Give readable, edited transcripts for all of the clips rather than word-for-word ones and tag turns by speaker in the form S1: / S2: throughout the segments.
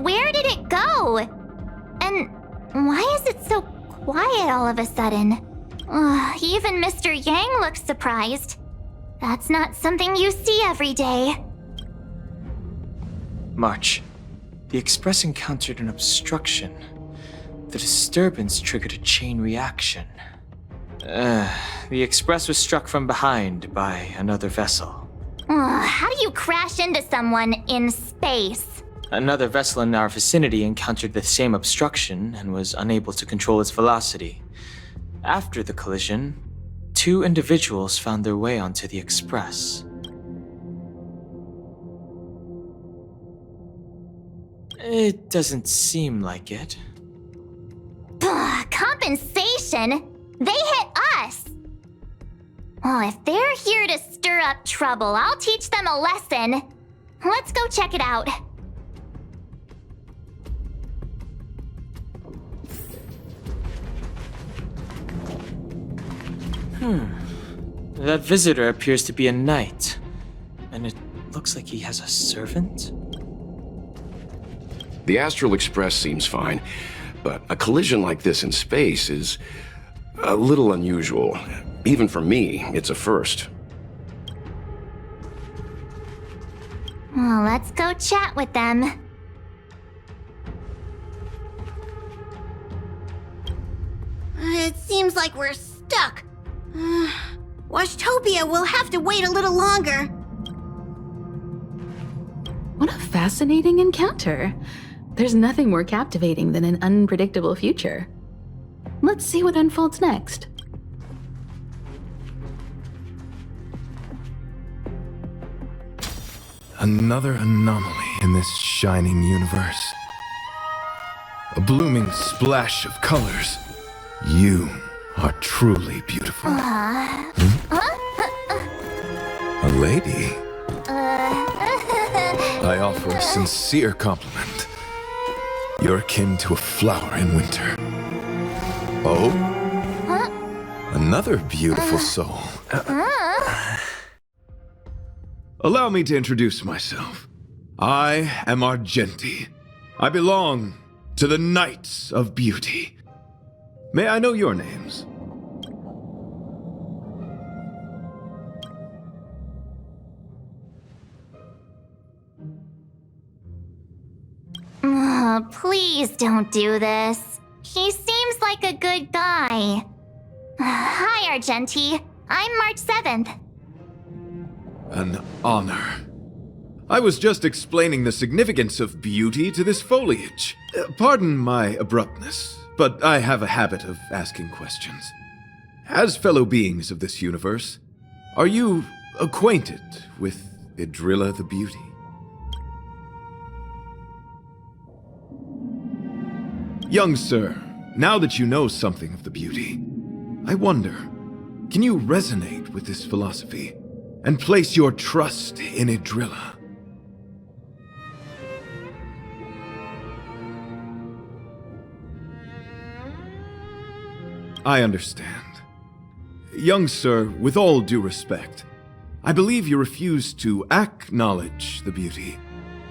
S1: Where did it go? And why is it so quiet all of a sudden? Even Mr. Yang looks surprised. That's not something you see every day.
S2: March, the Express encountered an obstruction. The disturbance triggered a chain reaction. The Express was struck from behind by another vessel.
S1: How do you crash into someone in space?
S2: Another vessel in our vicinity encountered the same obstruction and was unable to control its velocity. After the collision, 2 individuals found their way onto the Express. It doesn't seem like it.
S1: Compensation? They hit us! Well, if they're here to stir up trouble, I'll teach them a lesson. Let's go check it out.
S2: That visitor appears to be a knight. And it looks like he has a servant?
S3: The Astral Express seems fine, but a collision like this in space is a little unusual. Even for me, it's a first.
S1: Well, let's go chat with them.
S4: It seems like we're stuck. Washtopia will have to wait a little longer.
S5: What a fascinating encounter. There's nothing more captivating than an unpredictable future. Let's see what unfolds next.
S6: Another anomaly in this shining universe. A blooming splash of colors. You are truly beautiful. A lady? I offer a sincere compliment. You're akin to a flower in winter. Oh? Another beautiful soul. Allow me to introduce myself. I am Argenti. I belong to the Knights of Beauty. May I know your names?
S1: Please don't do this. He seems like a good guy. Hi, Argenti. I'm March 7th.
S6: An honor. I was just explaining the significance of beauty to this foliage. Pardon my abruptness, but I have a habit of asking questions. As fellow beings of this universe, are you acquainted with Idrilla the Beauty? Young sir, now that you know something of the beauty, I wonder, can you resonate with this philosophy and place your trust in Idrilla? I understand. Young sir, with all due respect, I believe you refuse to acknowledge the beauty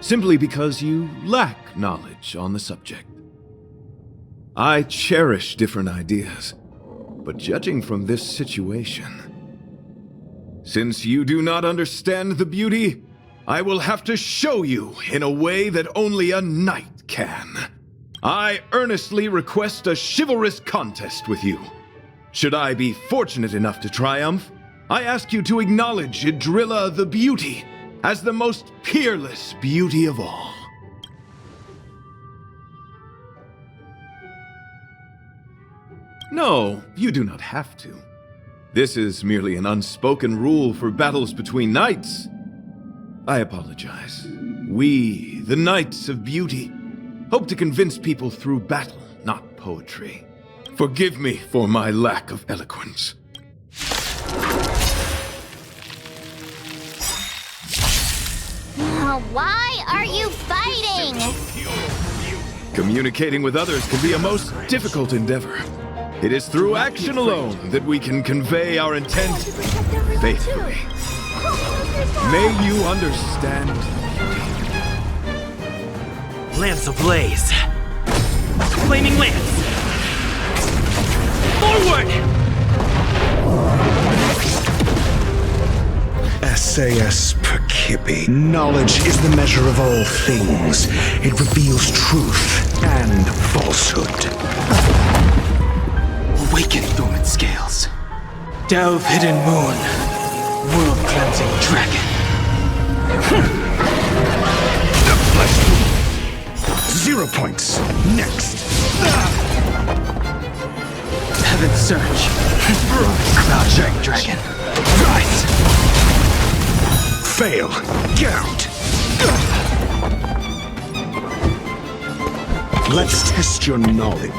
S6: simply because you lack knowledge on the subject. I cherish different ideas, but judging from this situation, since you do not understand the beauty, I will have to show you in a way that only a knight can. I earnestly request a chivalrous contest with you. Should I be fortunate enough to triumph, I ask you to acknowledge Idrilla the Beauty as the most peerless beauty of all. No, you do not have to. This is merely an unspoken rule for battles between knights. I apologize. We, the Knights of Beauty, hope to convince people through battle, not poetry. Forgive me for my lack of eloquence.
S1: Why are you fighting?
S6: Communicating with others can be a most difficult endeavor. It is through action alone that we can convey our intent faithfully. May you understand.
S7: Lance ablaze. Flaming lance. Forward!
S8: SAS Percipi. Knowledge is the measure of all things. It reveals truth and falsehood.
S2: Awaken, dormant scales. Delve, hidden moon. World-cleansing dragon.
S8: The flesh wound. 0 points. Next.
S2: Heaven surge. Cloud dragon. Rise!
S8: Fail. Get out. Let's test your knowledge.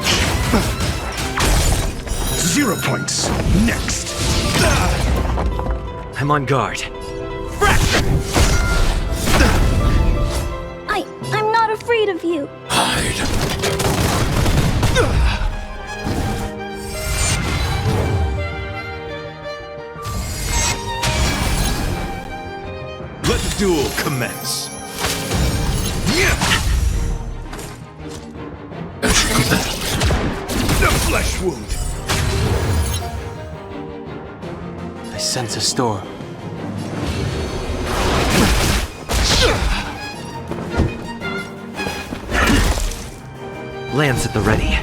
S8: 0 points. Next.
S7: I'm on guard.
S4: I'm not afraid of you.
S6: Let the duel commence. The flesh wound.
S2: I sense a storm.
S7: Lance at the ready.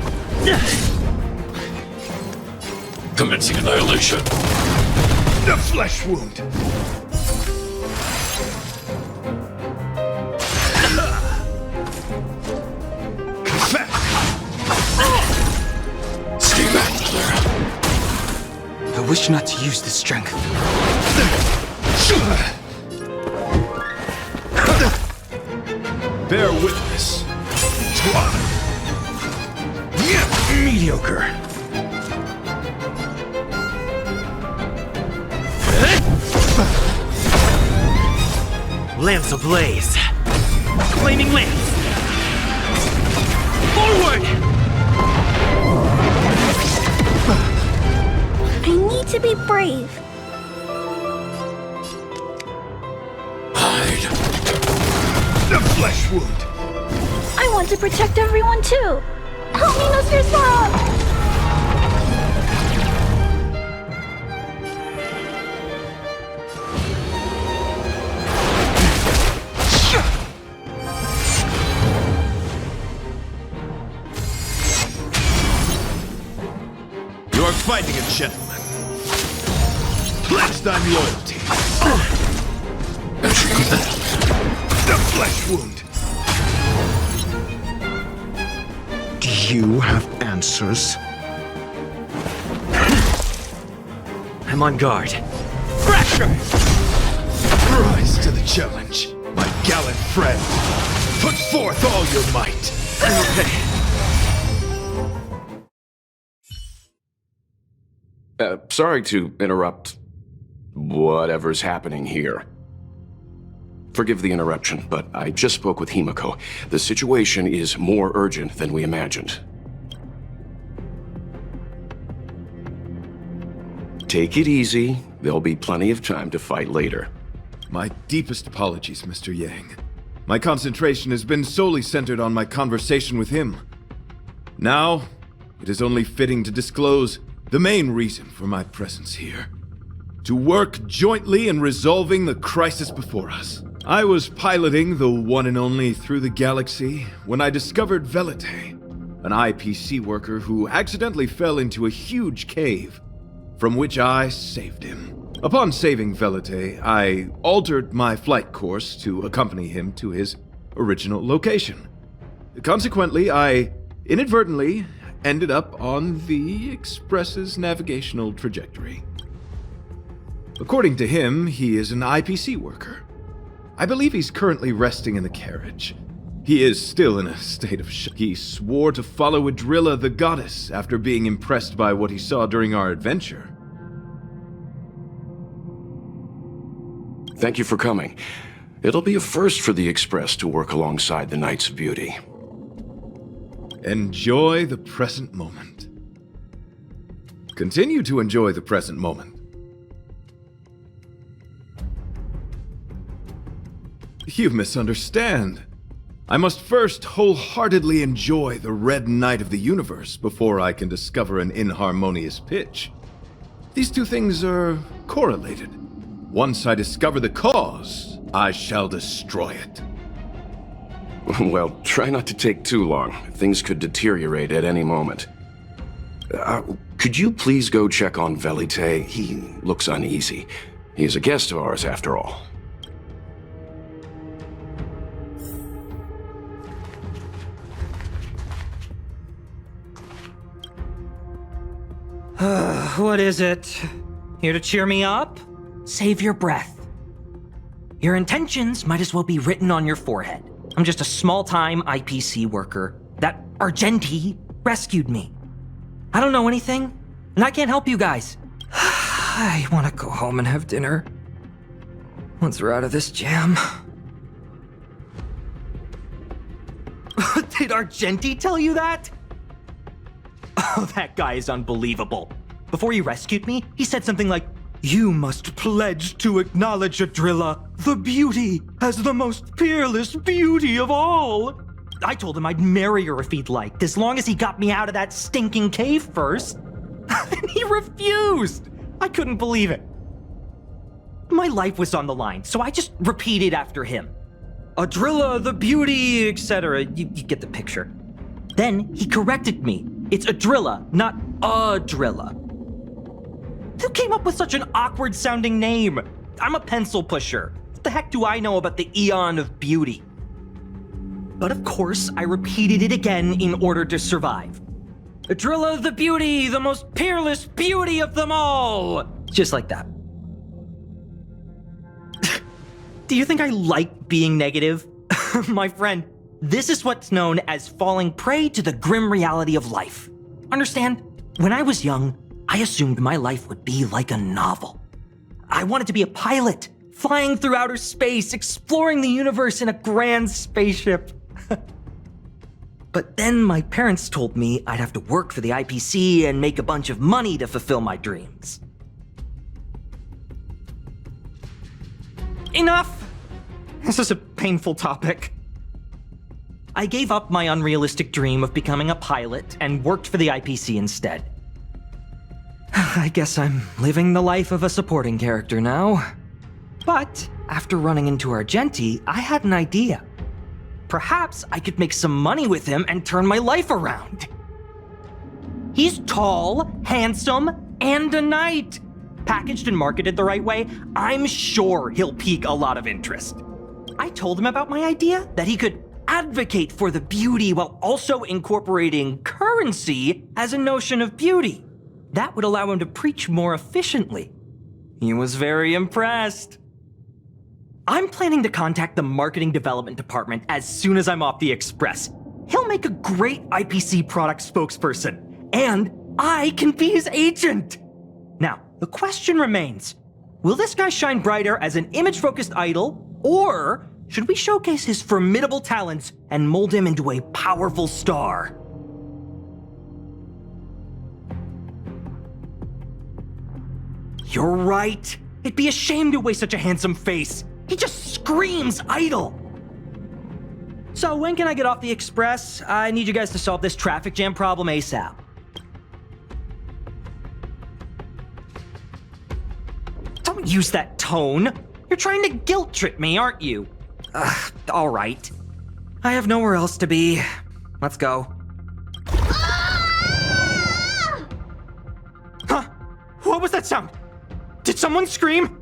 S3: Commencing annihilation.
S6: The flesh wound.
S3: Schematic.
S2: I wish not to use this strength.
S6: Bear witness.
S8: Mediocre.
S7: Lance ablaze. Flaming lance. Forward!
S4: I need to be brave.
S3: Hide.
S6: The flesh wound.
S4: I want to protect everyone too. Help me, Mr. Slop!
S6: You are fighting a gentleman. Pledge thy loyalty. The flesh wound.
S8: Do you have answers?
S7: I'm on guard.
S6: Rise to the challenge, my gallant friend. Put forth all your might.
S3: Sorry to interrupt whatever's happening here. Forgive the interruption, but I just spoke with Himiko. The situation is more urgent than we imagined. Take it easy. There'll be plenty of time to fight later.
S6: My deepest apologies, Mr. Yang. My concentration has been solely centered on my conversation with him. Now, it is only fitting to disclose the main reason for my presence here. To work jointly in resolving the crisis before us. I was piloting the one and only Through the Galaxy when I discovered Velite, an IPC worker who accidentally fell into a huge cave, from which I saved him. Upon saving Velite, I altered my flight course to accompany him to his original location. Consequently, I inadvertently ended up on the Express's navigational trajectory. According to him, he is an IPC worker. I believe he's currently resting in the carriage. He is still in a state of shock. He swore to follow Adrilla the goddess after being impressed by what he saw during our adventure.
S3: Thank you for coming. It'll be a first for the Express to work alongside the Knights of Beauty.
S6: Enjoy the present moment. Continue to enjoy the present moment. You misunderstand. I must first wholeheartedly enjoy the red night of the universe before I can discover an inharmonious pitch. These two things are correlated. Once I discover the cause, I shall destroy it.
S3: Well, try not to take too long. Things could deteriorate at any moment. Could you please go check on Velite? He looks uneasy. He's a guest of ours, after all.
S9: What is it? Here to cheer me up? Save your breath. Your intentions might as well be written on your forehead. I'm just a small-time IPC worker. That Argenti rescued me. I don't know anything, and I can't help you guys. I want to go home and have dinner. Once we're out of this jam. Did Argenti tell you that? Oh, that guy is unbelievable. Before he rescued me, he said something like, "You must pledge to acknowledge Adrilla, the beauty, as the most peerless beauty of all." I told him I'd marry her if he'd liked, as long as he got me out of that stinking cave first. And he refused. I couldn't believe it. My life was on the line, so I just repeated after him. Adrilla, the beauty, etc. You get the picture. Then he corrected me. It's Adrilla, not Adrilla. Who came up with such an awkward-sounding name? I'm a pencil pusher. What the heck do I know about the Eon of Beauty? But of course, I repeated it again in order to survive. Adrilla the beauty, the most peerless beauty of them all! Just like that. Do you think I like being negative? My friend, this is what's known as falling prey to the grim reality of life. Understand? When I was young, I assumed my life would be like a novel. I wanted to be a pilot, flying through outer space, exploring the universe in a grand spaceship. But then my parents told me I'd have to work for the IPC and make a bunch of money to fulfill my dreams. Enough! This is a painful topic. I gave up my unrealistic dream of becoming a pilot and worked for the IPC instead. I guess I'm living the life of a supporting character now. But after running into Argenti, I had an idea. Perhaps I could make some money with him and turn my life around. He's tall, handsome, and a knight. Packaged and marketed the right way, I'm sure he'll pique a lot of interest. I told him about my idea, that he could advocate for the beauty while also incorporating currency as a notion of beauty. That would allow him to preach more efficiently. He was very impressed. I'm planning to contact the marketing development department as soon as I'm off the express. He'll make a great IPC product spokesperson, and I can be his agent. Now, the question remains, will this guy shine brighter as an image-focused idol, or should we showcase his formidable talents and mold him into a powerful star? You're right. It'd be a shame to waste such a handsome face. He just screams idol. So when can I get off the express? I need you guys to solve this traffic jam problem ASAP. Don't use that tone. You're trying to guilt trip me, aren't you? All right. I have nowhere else to be. Let's go.
S1: Ah!
S9: Huh? What was that sound? Did someone scream?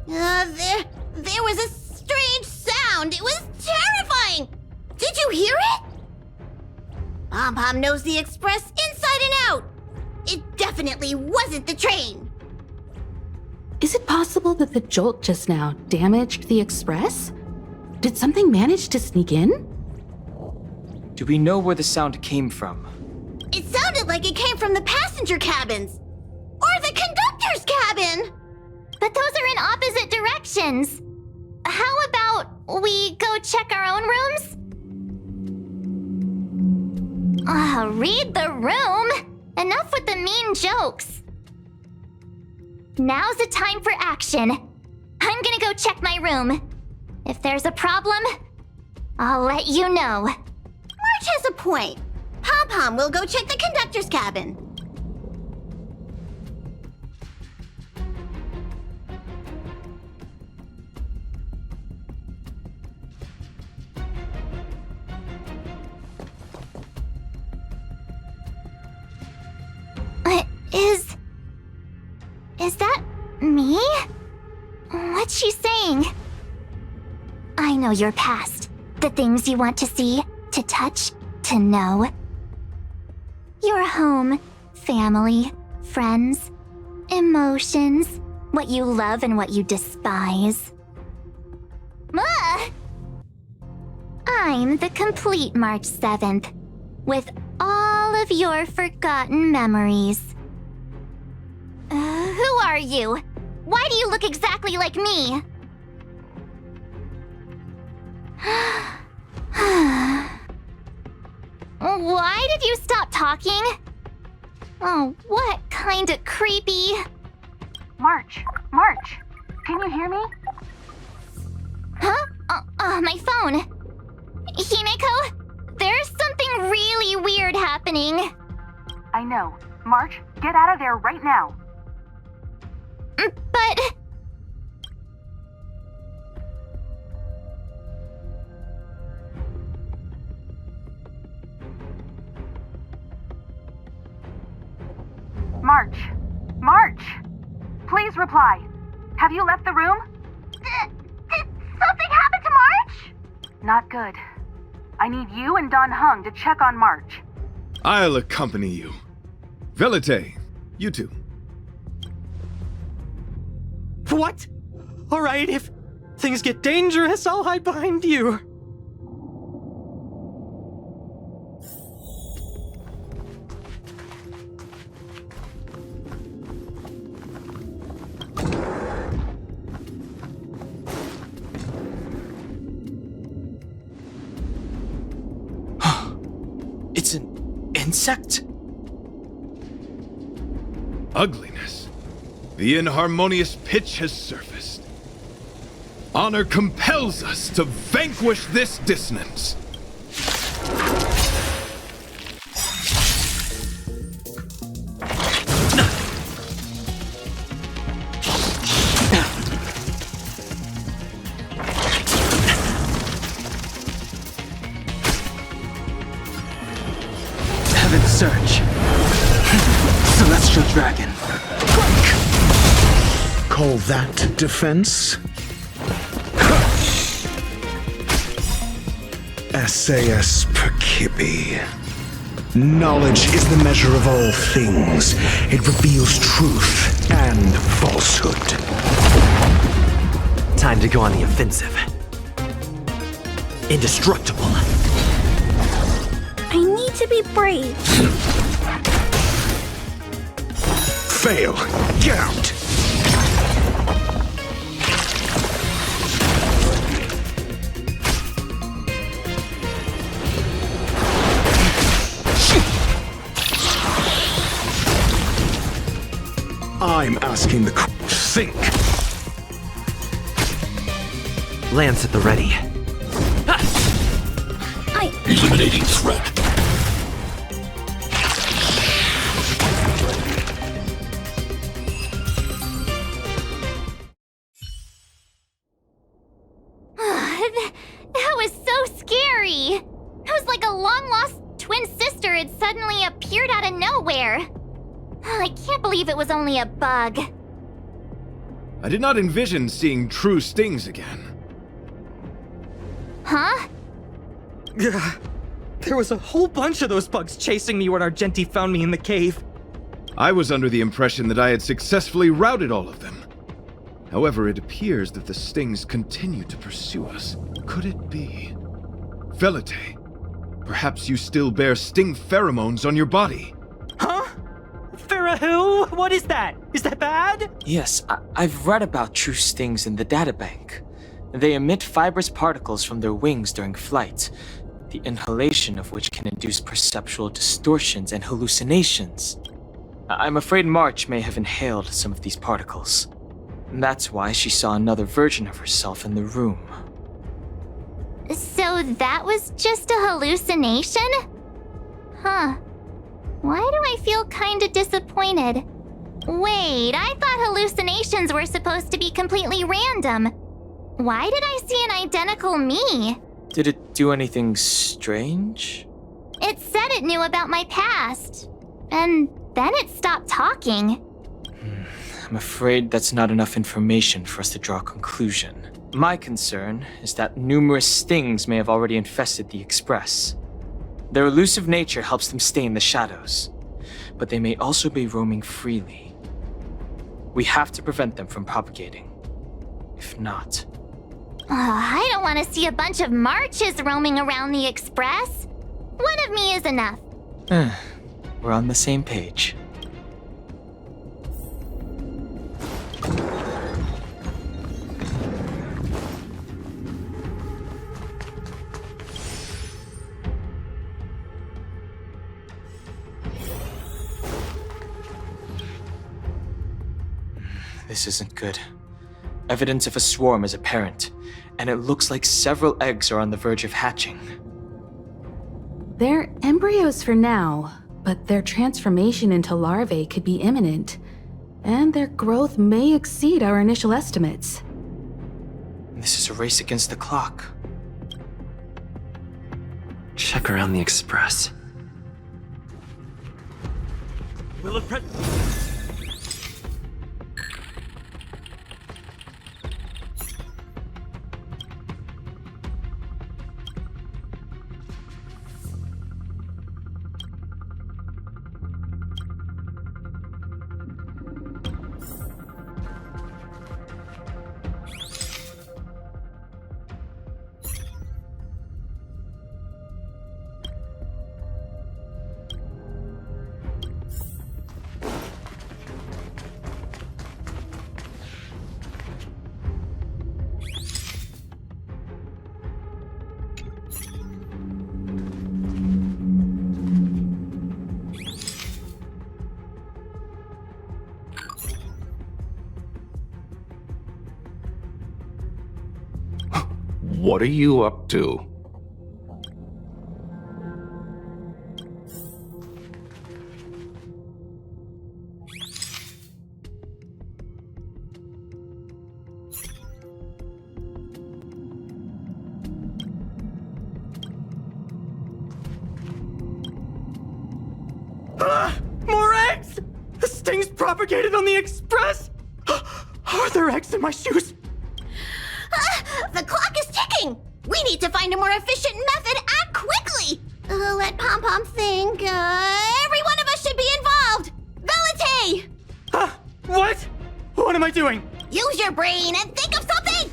S1: There was a strange sound. It was terrifying. Did you hear it? Pom-Pom knows the express inside and out. It definitely wasn't the train.
S5: Is it possible that the jolt just now damaged the express? Did something manage to sneak in?
S2: Do we know where the sound came from?
S1: It sounded like it came from the passenger cabins. Or the conductor's cabin. But those are in opposite directions. How about we go check our own rooms? Read the room. Enough with the mean jokes. Now's the time for action. I'm gonna go check my room. If there's a problem, I'll let you know.
S10: March has a point. Pom-Pom will go check the conductor's cabin.
S1: Is that me? What's she saying? I know your past. The things you want to see, to touch, to know. Your home, family, friends, emotions, what you love and what you despise. I'm the complete March 7th, with all of your forgotten memories. Who are you? Why do you look exactly like me? Why did you stop talking? Oh, what kind of creepy...
S4: March, can you hear me?
S1: Huh? My phone. Himeko, there's something really weird happening.
S4: I know. March, get out of there right now.
S1: But...
S4: March! Please reply. Have you left the room?
S10: Did something happen to March?
S4: Not good. I need you and Don Hung to check on March.
S6: I'll accompany you. Velite, you two.
S9: What? Alright, if things get dangerous, I'll hide behind you.
S2: It's an insect?
S6: Ugliness. The inharmonious pitch has surfaced. Honor compels us to vanquish this dissonance.
S2: Heaven's Surge. Celestial Dragon.
S8: Call that defense? SAS Perkibi. Knowledge is the measure of all things. It reveals truth and falsehood.
S7: Time to go on the offensive. Indestructible.
S10: I need to be brave.
S8: Fail. Get out. I'm asking the think.
S7: Lance at the ready.
S8: Eliminating threat.
S1: That was so scary. It was like a long-lost twin sister had suddenly appeared out of nowhere. I can't believe it was only a bug.
S6: I did not envision seeing true stings again.
S1: Huh?
S9: There was a whole bunch of those bugs chasing me when Argenti found me in the cave.
S6: I was under the impression that I had successfully routed all of them. However, it appears that the stings continue to pursue us. Could it be? Velite, perhaps you still bear sting pheromones on your body.
S9: Huh? Farahoo? What is that? Is that bad?
S2: Yes, I've read about true stings in the databank. They emit fibrous particles from their wings during flight, the inhalation of which can induce perceptual distortions and hallucinations. I'm afraid March may have inhaled some of these particles. And that's why she saw another version of herself in the room.
S1: So that was just a hallucination? Huh. Why do I feel kinda disappointed? Wait, I thought hallucinations were supposed to be completely random. Why did I see an identical me?
S2: Did it do anything strange?
S1: It said it knew about my past. And then it stopped talking.
S2: I'm afraid that's not enough information for us to draw a conclusion. My concern is that numerous things may have already infested the Express. Their elusive nature helps them stay in the shadows, but they may also be roaming freely. We have to prevent them from propagating. If not...
S1: I don't want to see a bunch of Marches roaming around the Express. One of me is enough.
S2: We're on the same page. This isn't good. Evidence of a swarm is apparent, and it looks like several eggs are on the verge of hatching.
S5: They're embryos for now, but their transformation into larvae could be imminent, and their growth may exceed our initial estimates.
S2: This is a race against the clock.
S7: Check around the Express.
S9: Will it
S3: What are you up to?
S9: More eggs! This thing's propagated on the Express! Are there eggs in my shoes?
S10: The clock is ticking! We need to find a more efficient method. Act quickly! Let Pom Pom think. Every one of us should be involved! Velite!
S9: What? What am I doing?
S10: Use your brain and think of something!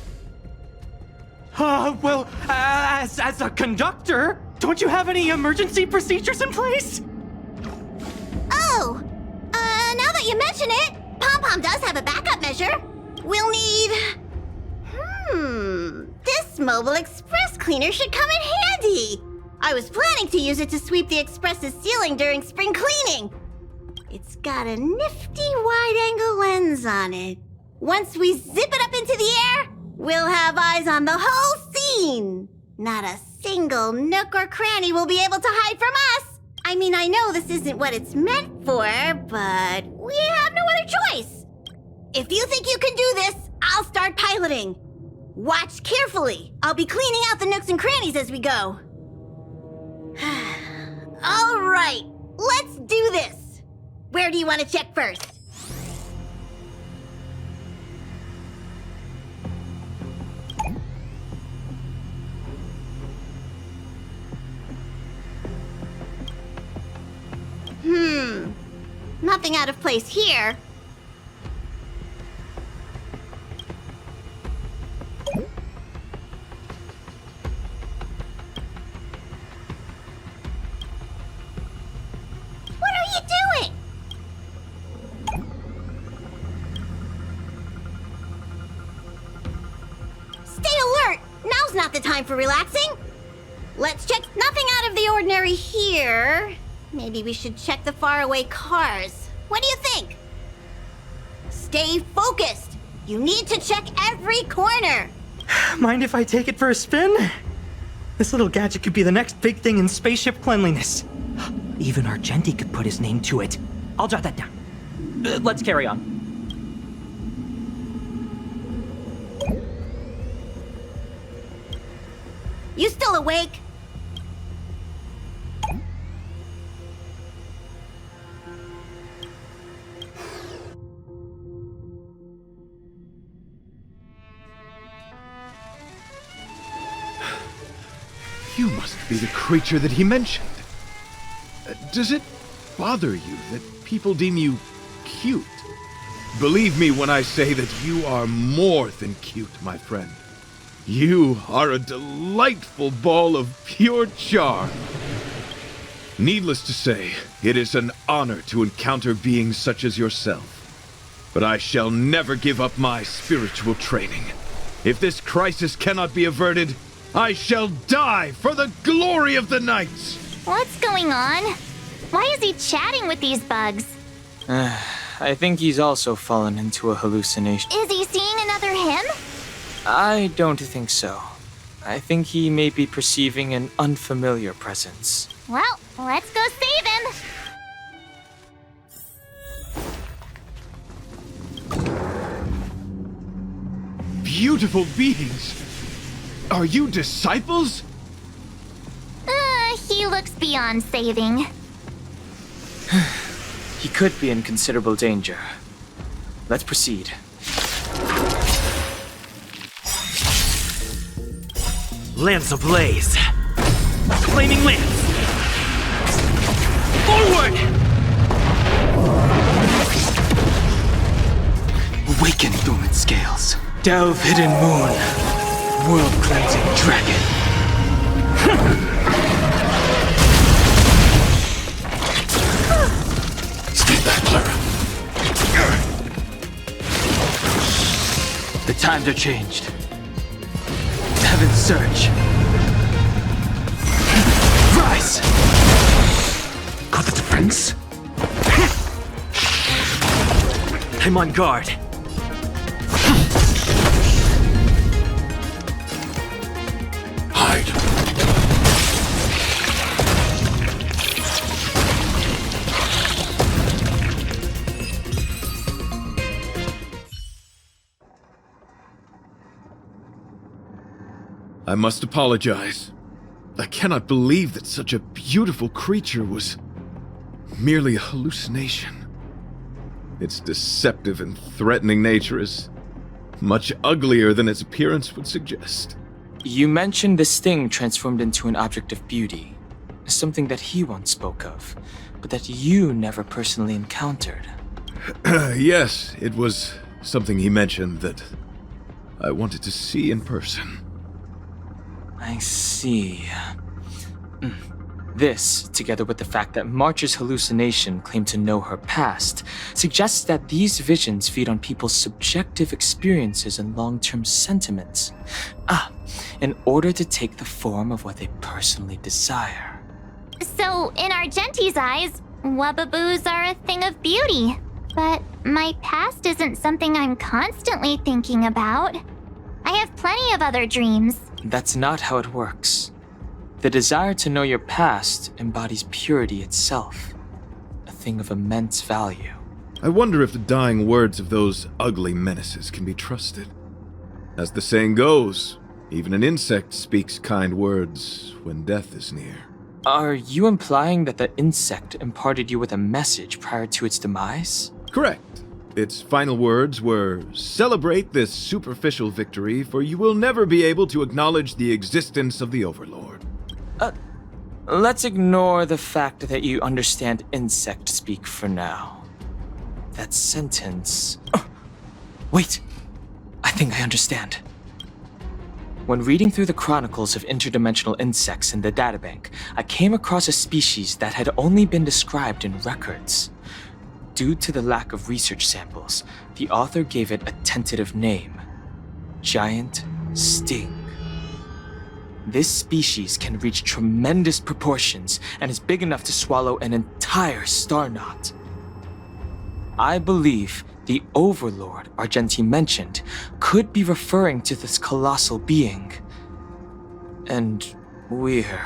S9: Well, as a conductor, don't you have any emergency procedures in place?
S10: Oh! Now that you mention it, Pom Pom does have a backup measure. We'll need... This mobile express cleaner should come in handy. I was planning to use it to sweep the express's ceiling during spring cleaning. It's got a nifty wide-angle lens on it. Once we zip it up into the air, we'll have eyes on the whole scene. Not a single nook or cranny will be able to hide from us. I mean, I know this isn't what it's meant for, but we have no other choice. If you think you can do this, I'll start piloting. Watch carefully. I'll be cleaning out the nooks and crannies as we go. All right, let's do this. Where do you want to check first? Nothing out of place here. What are you doing? Stay alert! Now's not the time for relaxing. Let's check nothing out of the ordinary here. Maybe we should check the faraway cars. What do you think? Stay focused. You need to check every corner.
S9: Mind if I take it for a spin? This little gadget could be the next big thing in spaceship cleanliness. Even Argenti could put his name to it. I'll jot that down. Let's carry on.
S10: You still awake?
S6: You must be the creature that he mentioned. Does it bother you that people deem you cute? Believe me when I say that you are more than cute, my friend. You are a delightful ball of pure charm. Needless to say, it is an honor to encounter beings such as yourself. But I shall never give up my spiritual training. If this crisis cannot be averted, I shall die for the glory of the Knights!
S1: What's going on? Why is he chatting with these bugs?
S2: I think he's also fallen into a hallucination.
S1: Is he seeing another him?
S2: I don't think so. I think he may be perceiving an unfamiliar presence.
S1: Well, let's go save him.
S6: Beautiful beings! Are you disciples?
S1: He looks beyond saving.
S2: He could be in considerable danger. Let's proceed.
S7: Lance ablaze! Flaming lance! Forward! Awaken dormant scales.
S2: Delve hidden moon. World cleansing dragon.
S3: Stay back, Clara.
S2: The times are changed. Heaven's surge. Rise!
S3: Got the defense?
S7: I'm on guard.
S3: Hide.
S6: I must apologize. I cannot believe that such a beautiful creature was merely a hallucination. Its deceptive and threatening nature is much uglier than its appearance would suggest.
S2: You mentioned this thing transformed into an object of beauty. Something that he once spoke of, but that you never personally encountered.
S6: Yes, it was something he mentioned that I wanted to see in person.
S2: I see. This, together with the fact that March's hallucination claimed to know her past, suggests that these visions feed on people's subjective experiences and long-term sentiments. In order to take the form of what they personally desire.
S1: So, in Argenti's eyes, wubbaboos are a thing of beauty. But my past isn't something I'm constantly thinking about. I have plenty of other dreams.
S2: That's not how it works. The desire to know your past embodies purity itself, a thing of immense value.
S6: I wonder if the dying words of those ugly menaces can be trusted. As the saying goes, even an insect speaks kind words when death is near.
S2: Are you implying that the insect imparted you with a message prior to its demise?
S6: Correct. Its final words were, "Celebrate this superficial victory, for you will never be able to acknowledge the existence of the Overlord."
S2: Let's ignore the fact that you understand insect speak for now. That sentence... Oh, wait! I think I understand. When reading through the chronicles of interdimensional insects in the databank, I came across a species that had only been described in records. Due to the lack of research samples, the author gave it a tentative name: Giant Sting. This species can reach tremendous proportions and is big enough to swallow an entire star knot. I believe the Overlord Argenti mentioned could be referring to this colossal being. And we're...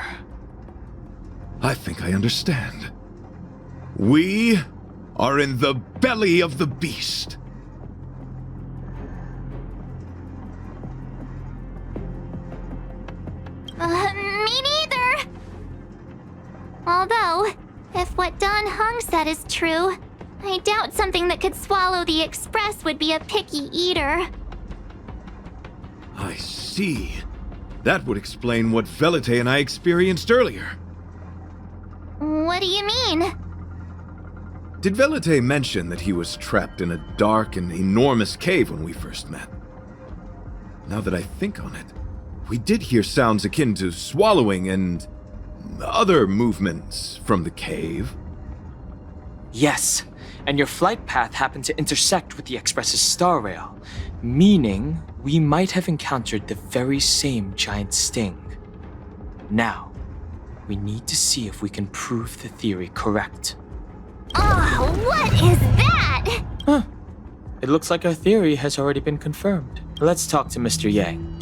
S6: I think I understand. We are in the belly of the beast.
S1: Me neither. Although, if what Don Hung said is true, I doubt something that could swallow the Express would be a picky eater.
S6: I see. That would explain what Velite and I experienced earlier.
S1: What do you mean?
S6: Did Velite mention that he was trapped in a dark and enormous cave when we first met? Now that I think on it, we did hear sounds akin to swallowing and other movements from the cave.
S2: Yes, and your flight path happened to intersect with the Express's star rail, meaning we might have encountered the very same giant sting. Now, we need to see if we can prove the theory correct.
S1: Oh, what is that?
S2: Huh. It looks like our theory has already been confirmed. Let's talk to Mr. Yang.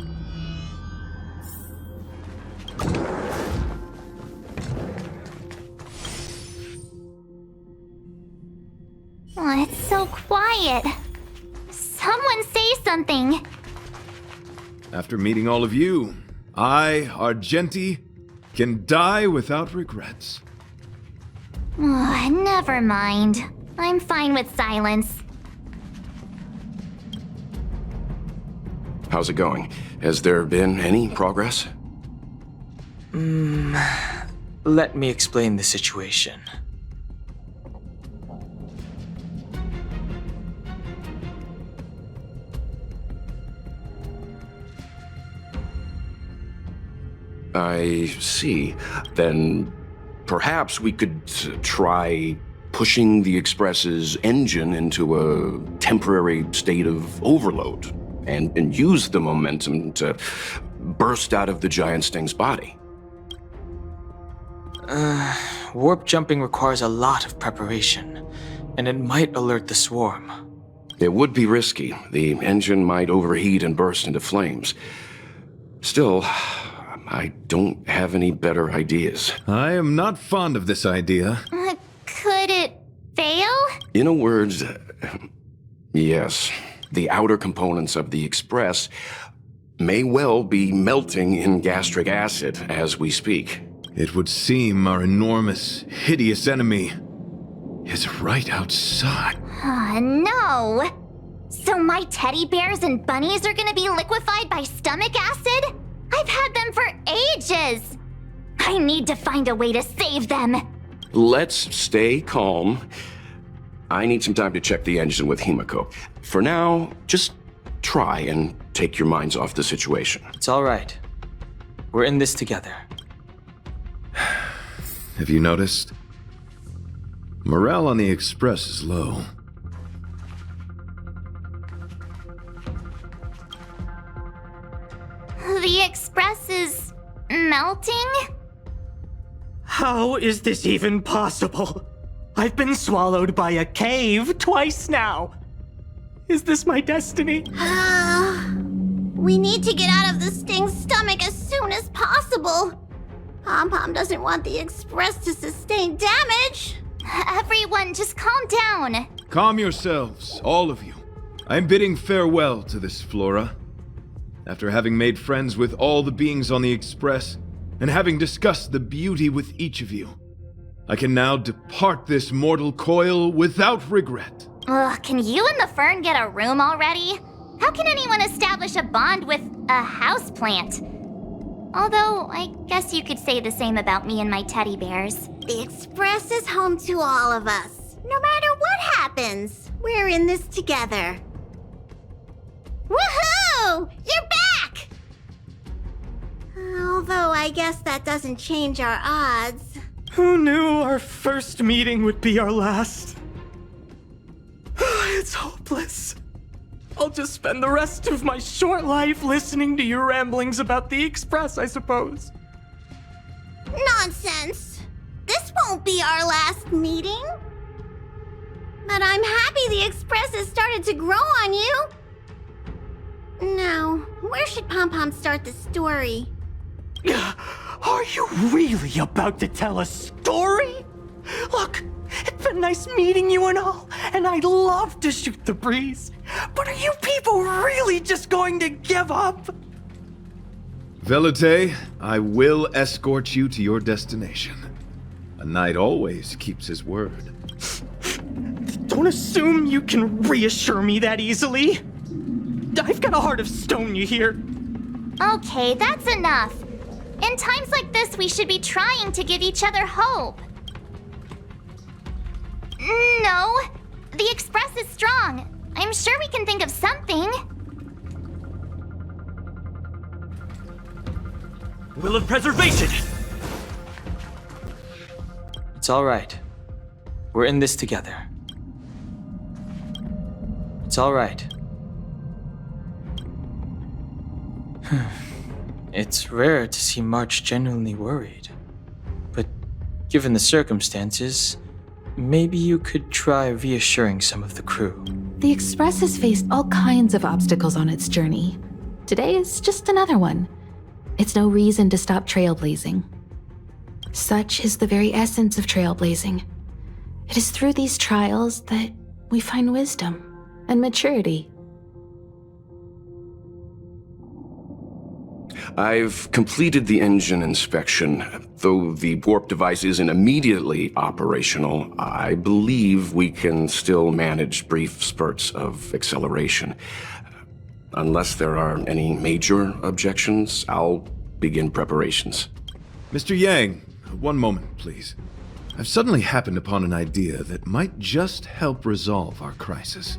S1: Oh, it's so quiet. Someone say something.
S6: After meeting all of you, I, Argenti, can die without regrets.
S1: Oh, never mind. I'm fine with silence.
S3: How's it going? Has there been any progress?
S2: Let me explain the situation.
S3: I see. Then perhaps we could try pushing the Express's engine into a temporary state of overload and use the momentum to burst out of the giant sting's body.
S2: Warp jumping requires a lot of preparation, and it might alert the swarm.
S3: It would be risky. The engine might overheat and burst into flames. Still, I don't have any better ideas.
S6: I am not fond of this idea.
S1: Could it fail?
S3: In a word, yes. The outer components of the Express may well be melting in gastric acid as we speak.
S6: It would seem our enormous, hideous enemy is right outside.
S1: No! So my teddy bears and bunnies are gonna be liquefied by stomach acid? I've had them for ages! I need to find a way to save them!
S3: Let's stay calm. I need some time to check the engine with Himiko. For now, just try and take your minds off the situation.
S2: It's all right. We're in this together.
S6: Have you noticed? Morale on the Express is low.
S1: The Express is melting?
S9: How is this even possible? I've been swallowed by a cave twice now. Is this my destiny?
S10: We need to get out of the Sting's stomach as soon as possible. Pom-Pom doesn't want the Express to sustain damage.
S1: Everyone, just calm down.
S6: Calm yourselves, all of you. I'm bidding farewell to this Flora. After having made friends with all the beings on the Express, and having discussed the beauty with each of you, I can now depart this mortal coil without regret.
S1: Ugh, can you and the Fern get a room already? How can anyone establish a bond with a houseplant? Although, I guess you could say the same about me and my teddy bears.
S10: The Express is home to all of us. No matter what happens, we're in this together. Woohoo! You're back! Although I guess that doesn't change our odds.
S9: Who knew our first meeting would be our last? It's hopeless. I'll just spend the rest of my short life listening to your ramblings about the Express, I suppose.
S10: Nonsense! This won't be our last meeting. But I'm happy the Express has started to grow on you. Now, where should Pom Pom start the story?
S9: Are you really about to tell a story? Look, it's been nice meeting you and all, and I'd love to shoot the breeze. But are you people really just going to give up?
S6: Velite, I will escort you to your destination. A knight always keeps his word.
S9: Don't assume you can reassure me that easily. I've got a heart of stone, you hear?
S1: Okay, that's enough. In times like this, we should be trying to give each other hope. No, the Express is strong. I'm sure we can think of something.
S7: Will of preservation!
S2: It's all right. We're in this together. It's all right. It's rare to see March genuinely worried. But given the circumstances, maybe you could try reassuring some of the crew.
S5: The Express has faced all kinds of obstacles on its journey. Today is just another one. It's no reason to stop trailblazing. Such is the very essence of trailblazing. It is through these trials that we find wisdom and maturity.
S3: I've completed the engine inspection. Though the warp device isn't immediately operational, I believe we can still manage brief spurts of acceleration. Unless there are any major objections, I'll begin preparations.
S6: Mr. Yang, one moment, please. I've suddenly happened upon an idea that might just help resolve our crisis.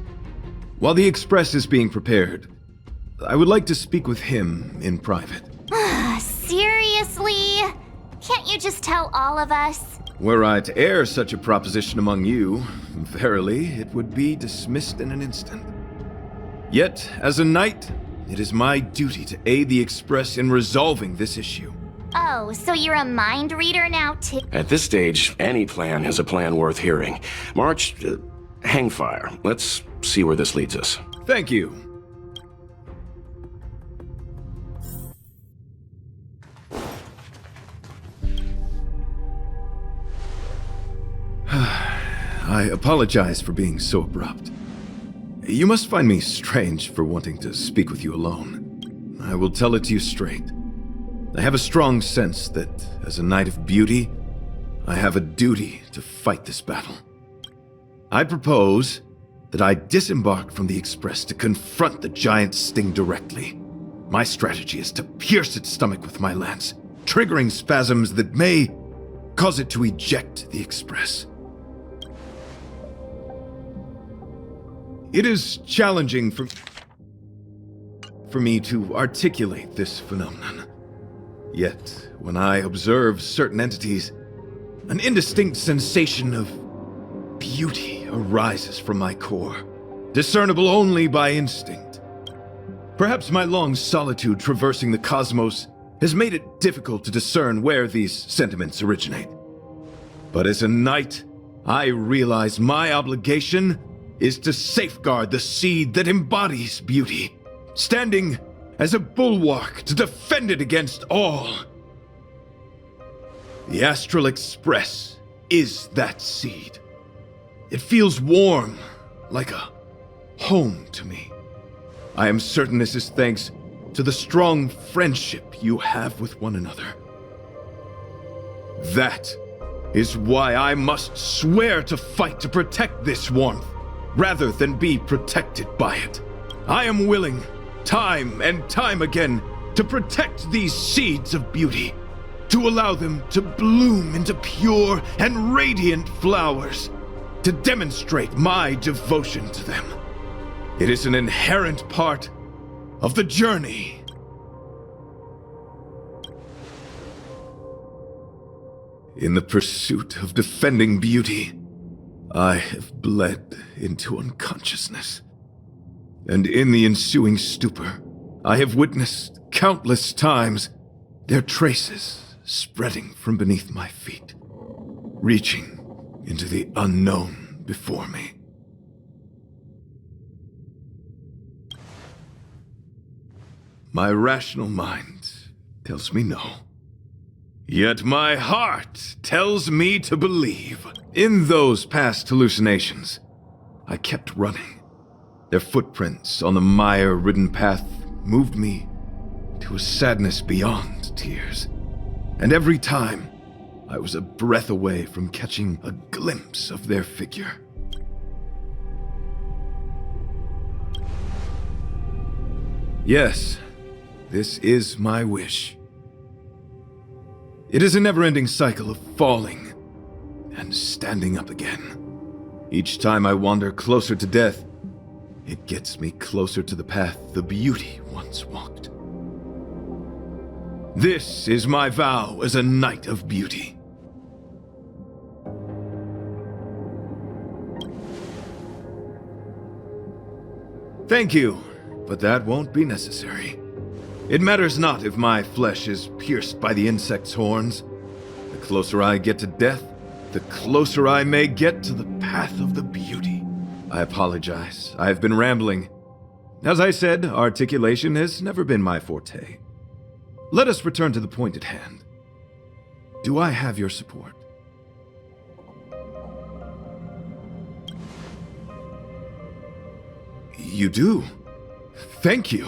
S6: While the Express is being prepared, I would like to speak with him in private.
S1: Seriously? Can't you just tell all of us?
S6: Were I to air such a proposition among you, verily, it would be dismissed in an instant. Yet, as a knight, it is my duty to aid the Express in resolving this issue.
S1: Oh, so you're a mind reader now too?
S3: At this stage, any plan is a plan worth hearing. March, hang fire. Let's see where this leads us.
S6: Thank you. I apologize for being so abrupt. You must find me strange for wanting to speak with you alone. I will tell it to you straight. I have a strong sense that, as a knight of beauty, I have a duty to fight this battle. I propose that I disembark from the Express to confront the giant sting directly. My strategy is to pierce its stomach with my lance, triggering spasms that may cause it to eject the Express. It is challenging for me to articulate this phenomenon. Yet, when I observe certain entities, an indistinct sensation of beauty arises from my core, discernible only by instinct. Perhaps my long solitude traversing the cosmos has made it difficult to discern where these sentiments originate. But as a knight, I realize my obligation is to safeguard the seed that embodies beauty, standing as a bulwark to defend it against all. The Astral Express is that seed. It feels warm, like a home to me. I am certain this is thanks to the strong friendship you have with one another. That is why I must swear to fight to protect this warmth, rather than be protected by it. I am willing, time and time again, to protect these seeds of beauty, to allow them to bloom into pure and radiant flowers, to demonstrate my devotion to them. It is an inherent part of the journey. In the pursuit of defending beauty, I have bled into unconsciousness. And in the ensuing stupor, I have witnessed countless times their traces spreading from beneath my feet, reaching into the unknown before me. my rational mind tells me no. Yet my heart tells me to believe. In those past hallucinations, I kept running. Their footprints on the mire-ridden path moved me to a sadness beyond tears. And every time, I was a breath away from catching a glimpse of their figure. Yes, this is my wish. It is a never-ending cycle of falling and standing up again. Each time I wander closer to death, it gets me closer to the path the beauty once walked. This is my vow as a knight of beauty. Thank you, but that won't be necessary. It matters not if my flesh is pierced by the insect's horns. The closer I get to death, the closer I may get to the path of the beauty. I apologize. I have been rambling. As I said, articulation has never been my forte. Let us return to the point at hand. Do I have your support? You do. Thank you.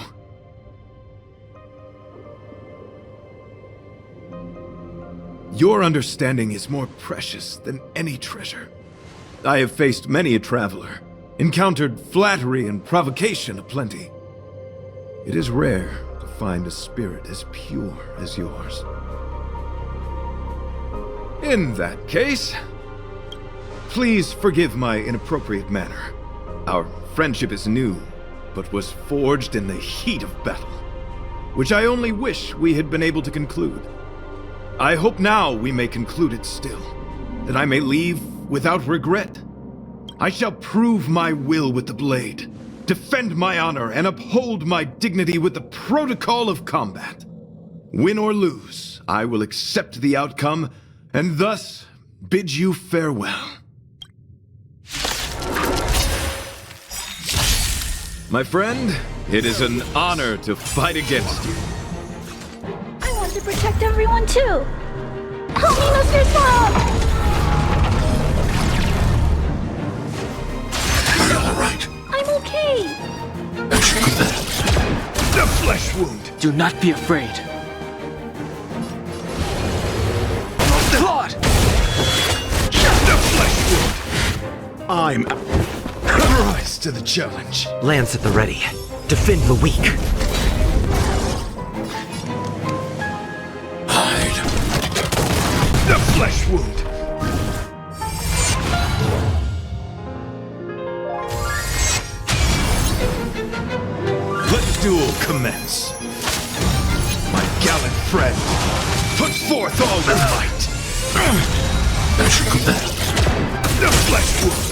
S6: Your understanding is more precious than any treasure. I have faced many a traveler, encountered flattery and provocation aplenty. It is rare to find a spirit as pure as yours. In that case, please forgive my inappropriate manner. Our friendship is new, but was forged in the heat of battle, which I only wish we had been able to conclude. I hope now we may conclude it still, that I may leave without regret. I shall prove my will with the blade, defend my honor, and uphold my dignity with the protocol of combat. Win or lose, I will accept the outcome, and thus bid you farewell. My friend, it is an honor to fight against you.
S4: I want to protect everyone too! Help me, Mr. Swamp!
S8: Are you alright?
S4: I'm okay!
S6: The flesh wound!
S2: Do not be afraid.
S6: Blood! The flesh wound!
S8: I'm...
S6: Rise to the challenge.
S7: Lance at the ready. Defend the weak.
S8: hide.
S6: The flesh wound! Let the duel commence. My gallant friend, put forth all your might. The flesh wound!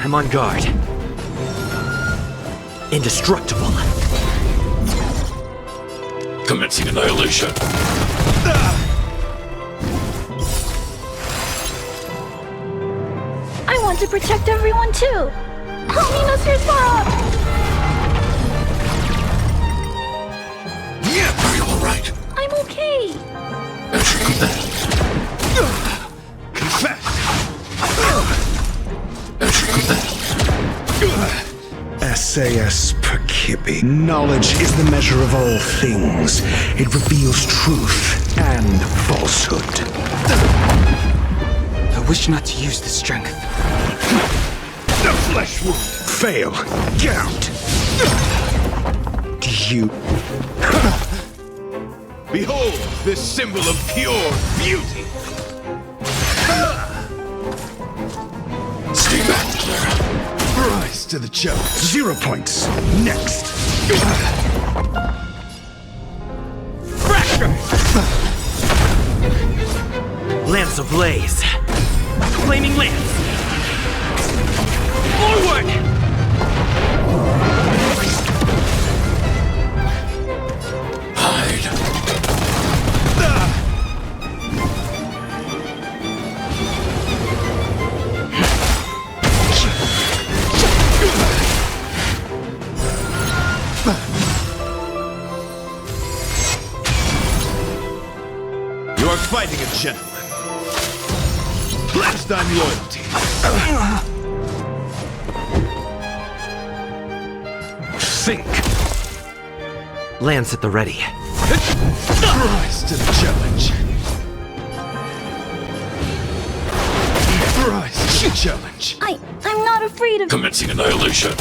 S7: I'm on guard. Indestructible.
S8: Commencing annihilation.
S4: I want to protect everyone too! Help me, Mr. Swamp!
S8: Are you alright?
S4: I'm okay!
S6: Confess!
S8: SAS Perkibi. Knowledge is the measure of all things. It reveals truth and falsehood.
S2: I wish not to use the strength.
S6: The flesh wound!
S8: Fail. Get out. Do you...
S6: Behold this symbol of pure beauty!
S8: Stay back, Clara.
S6: Rise to the challenge.
S8: 0 points. Next.
S7: Fracture! Lance ablaze. Flaming lance. Forward!
S8: Hide.
S6: fighting a gentleman. Pledge thine loyalty.
S8: Think.
S7: Lance at the ready.
S6: Rise to the challenge. Rise to the challenge.
S4: I'm not afraid of.
S3: Commencing annihilation.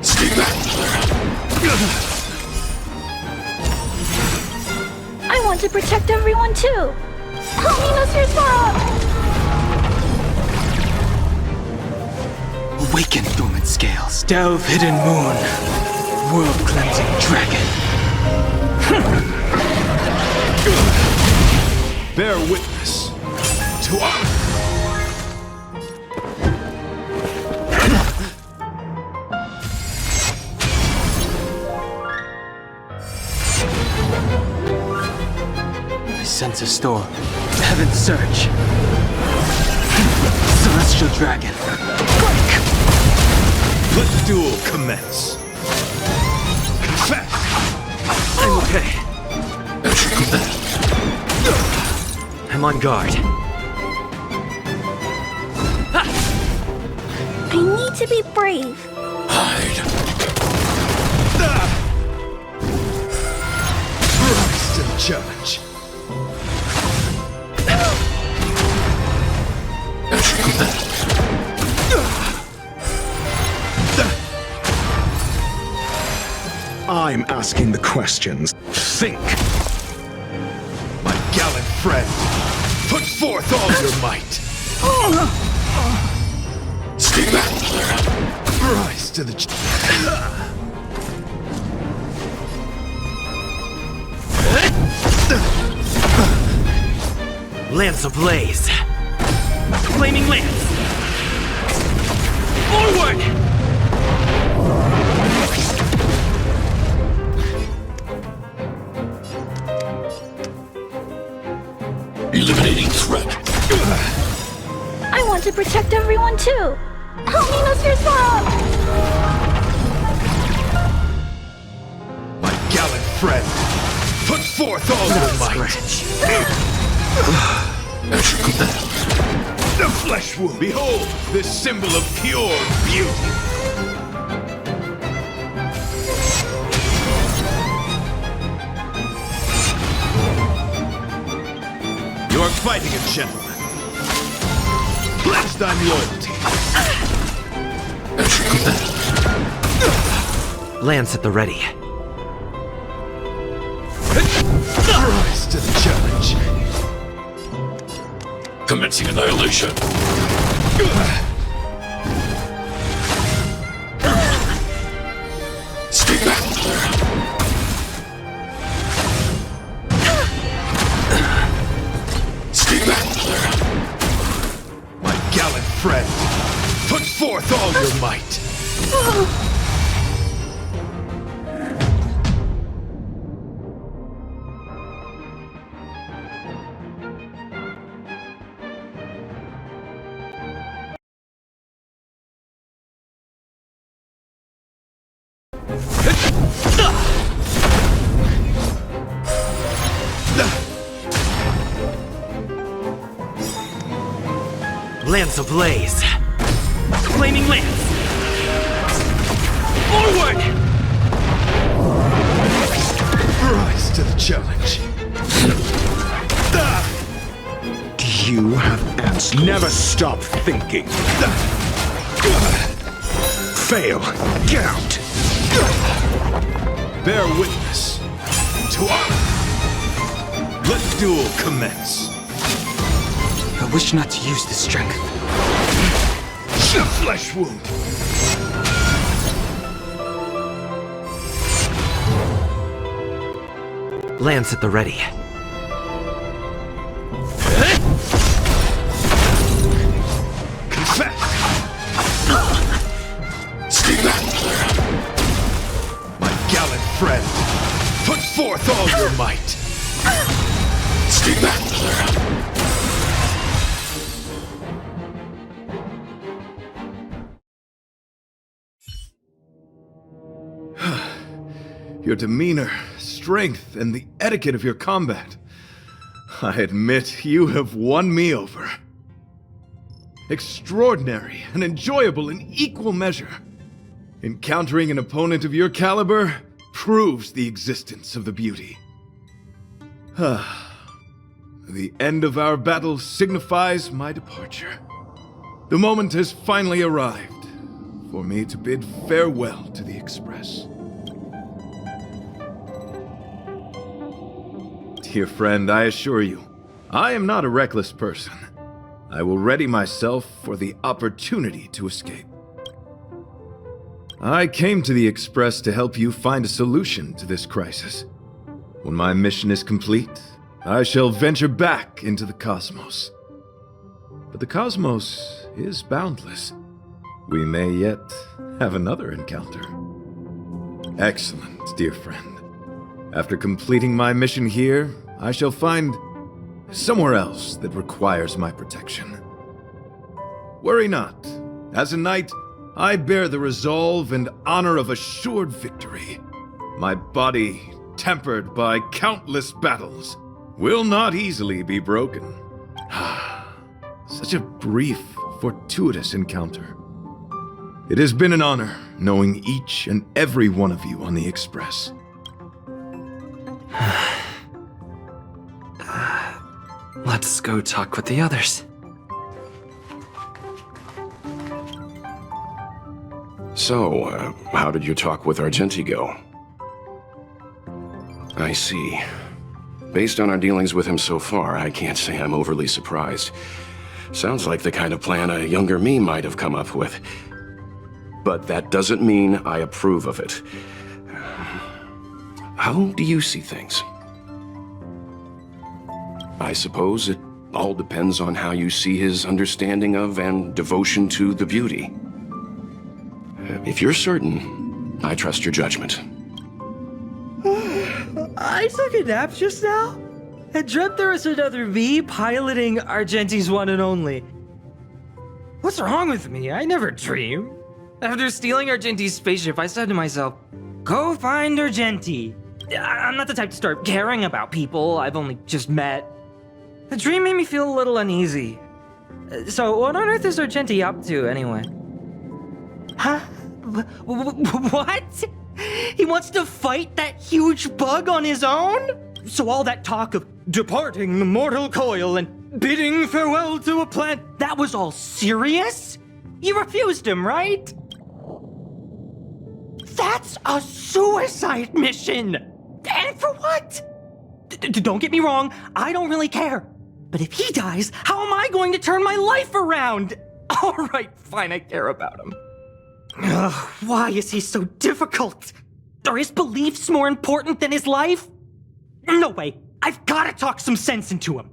S3: Stay back.
S4: I want to protect everyone too. Help me, Mr. Swamp!
S2: Awaken, dormant scales. Delve, hidden moon. World-cleansing dragon.
S6: Bear witness to our...
S2: I sense a storm. Heaven's surge. Celestial dragon.
S6: Let the duel commence. Confess.
S7: I'm okay. I'm on guard.
S4: I need to be brave.
S3: Hide.
S6: Rise to the challenge.
S8: I'm asking the questions. Think.
S6: My gallant friend, put forth all your might.
S3: Stay back.
S6: Rise to the
S7: Lance ablaze. Flaming lance. Forward!
S3: Eliminating threat.
S4: I want to protect everyone too. Help me, Mr. Swamp!
S6: My gallant friend, put forth all your might. The flesh wound. Behold, this symbol of pure beauty. You are fighting a gentleman. Pledge thine loyalty.
S7: Lance at the ready.
S6: Rise to the challenge.
S3: Commencing annihilation. Stay back. Stay back.
S6: My gallant friend, put forth all your might.
S7: Lance ablaze. Flaming lance. Forward!
S6: Rise to the challenge.
S8: You have answers. Never stop thinking. Fail. Get out.
S6: Bear witness to our... Let the duel commence.
S2: I wish not to use this strength.
S6: The flesh wound.
S7: Lance at the ready.
S6: Confess.
S3: Stay back.
S6: My gallant friend, put forth all your might.
S3: Stay back.
S6: Your your demeanor, strength, and the etiquette of your combat, I admit you have won me over. Extraordinary and enjoyable in equal measure. Encountering an opponent of your caliber proves the existence of the beauty. The end of our battle signifies my departure. The moment has finally arrived for me to bid farewell to the Express. Dear friend, I assure you, I am not a reckless person. I will ready myself for the opportunity to escape. I came to the Express to help you find a solution to this crisis. When my mission is complete, I shall venture back into the cosmos. But the cosmos is boundless. We may yet have another encounter. Excellent, dear friend. After completing my mission here, I shall find somewhere else that requires my protection. Worry not. As a knight, I bear the resolve and honor of assured victory. My body, tempered by countless battles, will not easily be broken. Such a brief, fortuitous encounter. It has been an honor knowing each and every one of you on the Express.
S7: Let's go talk with the others.
S3: So, how did your talk with Argenti go? I see. Based on our dealings with him so far, I can't say I'm overly surprised. Sounds like the kind of plan a younger me might have come up with. But that doesn't mean I approve of it. How do you see things? I suppose it all depends on how you see his understanding of and devotion to the beauty. If you're certain, I trust your judgment.
S9: I took a nap just now and dreamt there was another me piloting Argenti's one and only. What's wrong with me? I never dream. After stealing Argenti's spaceship, I said to myself, go find Argenti. I'm not the type to start caring about people I've only just met. The dream made me feel a little uneasy. So what on earth is Argenti up to anyway? Huh? What? He wants to fight that huge bug on his own? So all that talk of departing the mortal coil and bidding farewell to a planet, that was all serious? You refused him, right? That's a suicide mission! And for what? Don't get me wrong, I don't really care. But if he dies, how am I going to turn my life around? All right, fine, I care about him. Ugh, why is he so difficult? Are his beliefs more important than his life? No way, I've gotta talk some sense into him.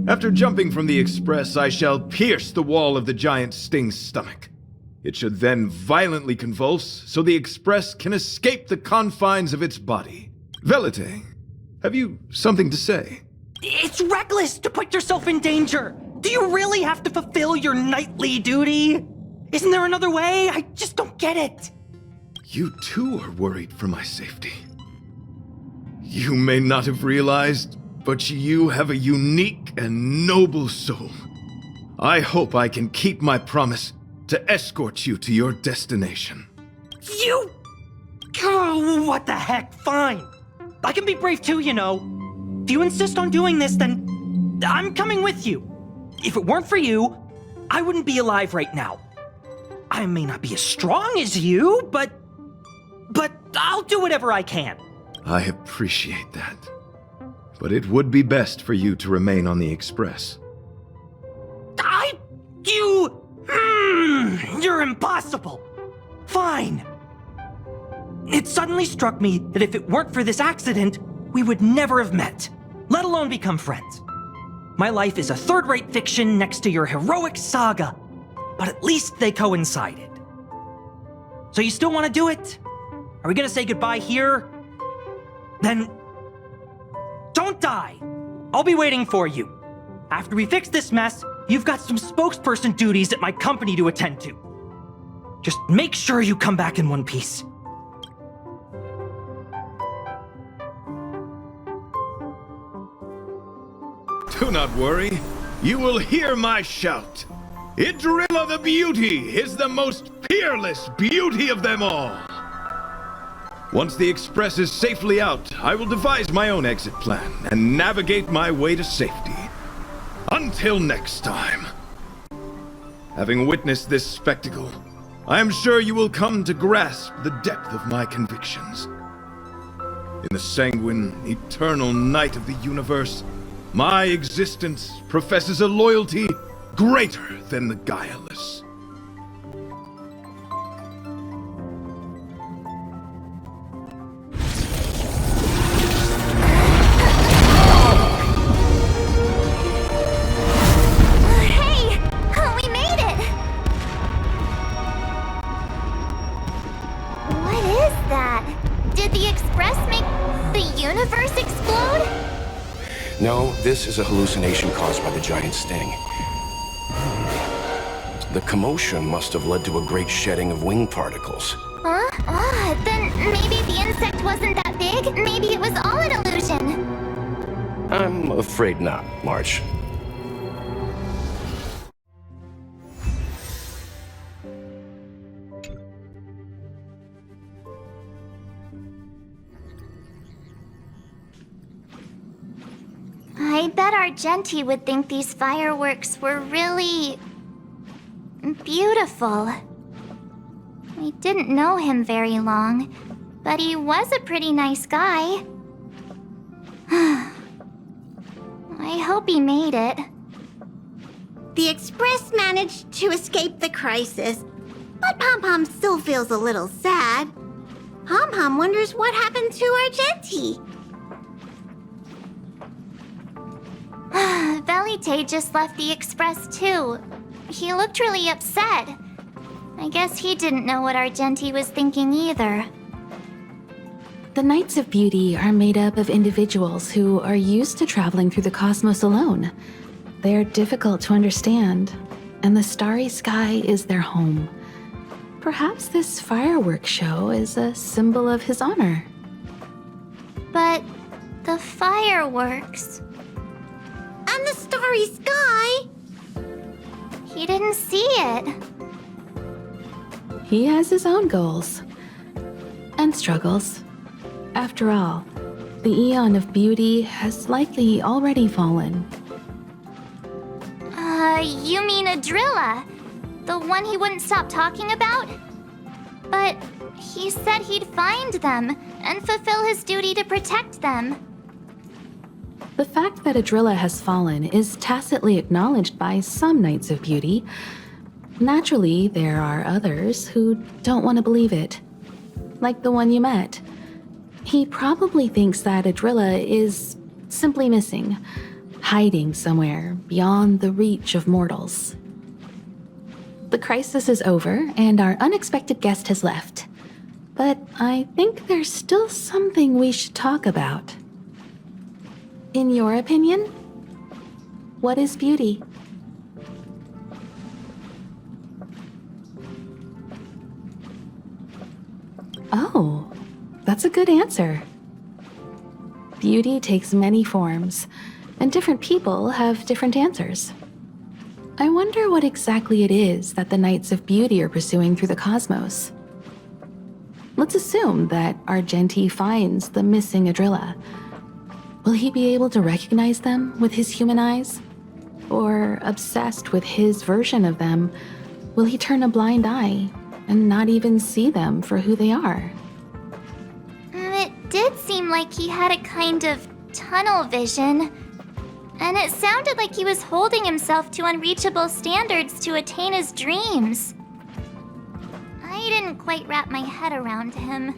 S6: After jumping from the Express, I shall pierce the wall of the giant Sting's stomach. It should then violently convulse, so the Express can escape the confines of its body. Velite, have you something to say?
S9: It's reckless to put yourself in danger. Do you really have to fulfill your knightly duty? Isn't there another way? I just don't get it.
S6: You too are worried for my safety. You may not have realized, but you have a unique and noble soul. I hope I can keep my promise to escort you to your destination.
S9: You... Oh, what the heck? Fine. I can be brave too, you know. If you insist on doing this, then I'm coming with you. If it weren't for you, I wouldn't be alive right now. I may not be as strong as you, but I'll do whatever I can.
S6: I appreciate that. But it would be best for you to remain on the Express.
S9: You're impossible. Fine. It suddenly struck me that if it weren't for this accident, we would never have met, let alone become friends. My life is a third-rate fiction next to your heroic saga, but at least they coincided. So you still want to do it? Are we gonna say goodbye here? Then don't die. I'll be waiting for you. After we fix this mess, you've got some spokesperson duties at my company to attend to. Just make sure you come back in one piece.
S6: Do not worry. You will hear my shout. Idrilla the Beauty is the most peerless beauty of them all. Once the Express is safely out, I will devise my own exit plan and navigate my way to safety. Until next time. Having witnessed this spectacle, I am sure you will come to grasp the depth of my convictions. In the sanguine, eternal night of the universe, my existence professes a loyalty greater than the guileless.
S1: Hey! We made it! What is that? Did the Express make the universe explode?
S3: No, this is a hallucination caused by the giant sting. The commotion must have led to a great shedding of wing particles.
S1: Huh? Then maybe the insect wasn't that big? Maybe it was all an illusion?
S3: I'm afraid not, March.
S1: I bet Argenti would think these fireworks were really beautiful. We didn't know him very long, but he was a pretty nice guy. I hope he made it.
S10: The Express managed to escape the crisis, but Pom Pom still feels a little sad. Pom Pom wonders what happened to Argenti.
S1: Velite just left the Express too. He looked really upset. I guess he didn't know what Argenti was thinking either.
S5: The Knights of Beauty are made up of individuals who are used to traveling through the cosmos alone. They are difficult to understand, and the starry sky is their home. Perhaps this fireworks show is a symbol of his honor.
S1: But the fireworks...
S10: And the starry sky!
S1: He didn't see it.
S5: He has his own goals and struggles. After all, the Eon of Beauty has likely already fallen.
S1: You mean Idrilla? The one he wouldn't stop talking about? But he said he'd find them and fulfill his duty to protect them.
S5: The fact that Idrilla has fallen is tacitly acknowledged by some Knights of Beauty. Naturally, there are others who don't want to believe it. Like the one you met. He probably thinks that Idrilla is simply missing, hiding somewhere beyond the reach of mortals. The crisis is over, and our unexpected guest has left. But I think there's still something we should talk about. In your opinion, what is beauty? Oh, that's a good answer. Beauty takes many forms, and different people have different answers. I wonder what exactly it is that the Knights of Beauty are pursuing through the cosmos. Let's assume that Argenti finds the missing Idrilla. Will he be able to recognize them with his human eyes? Or, obsessed with his version of them, will he turn a blind eye and not even see them for who they are?
S1: It did seem like he had a kind of tunnel vision. And it sounded like he was holding himself to unreachable standards to attain his dreams. I didn't quite wrap my head around him.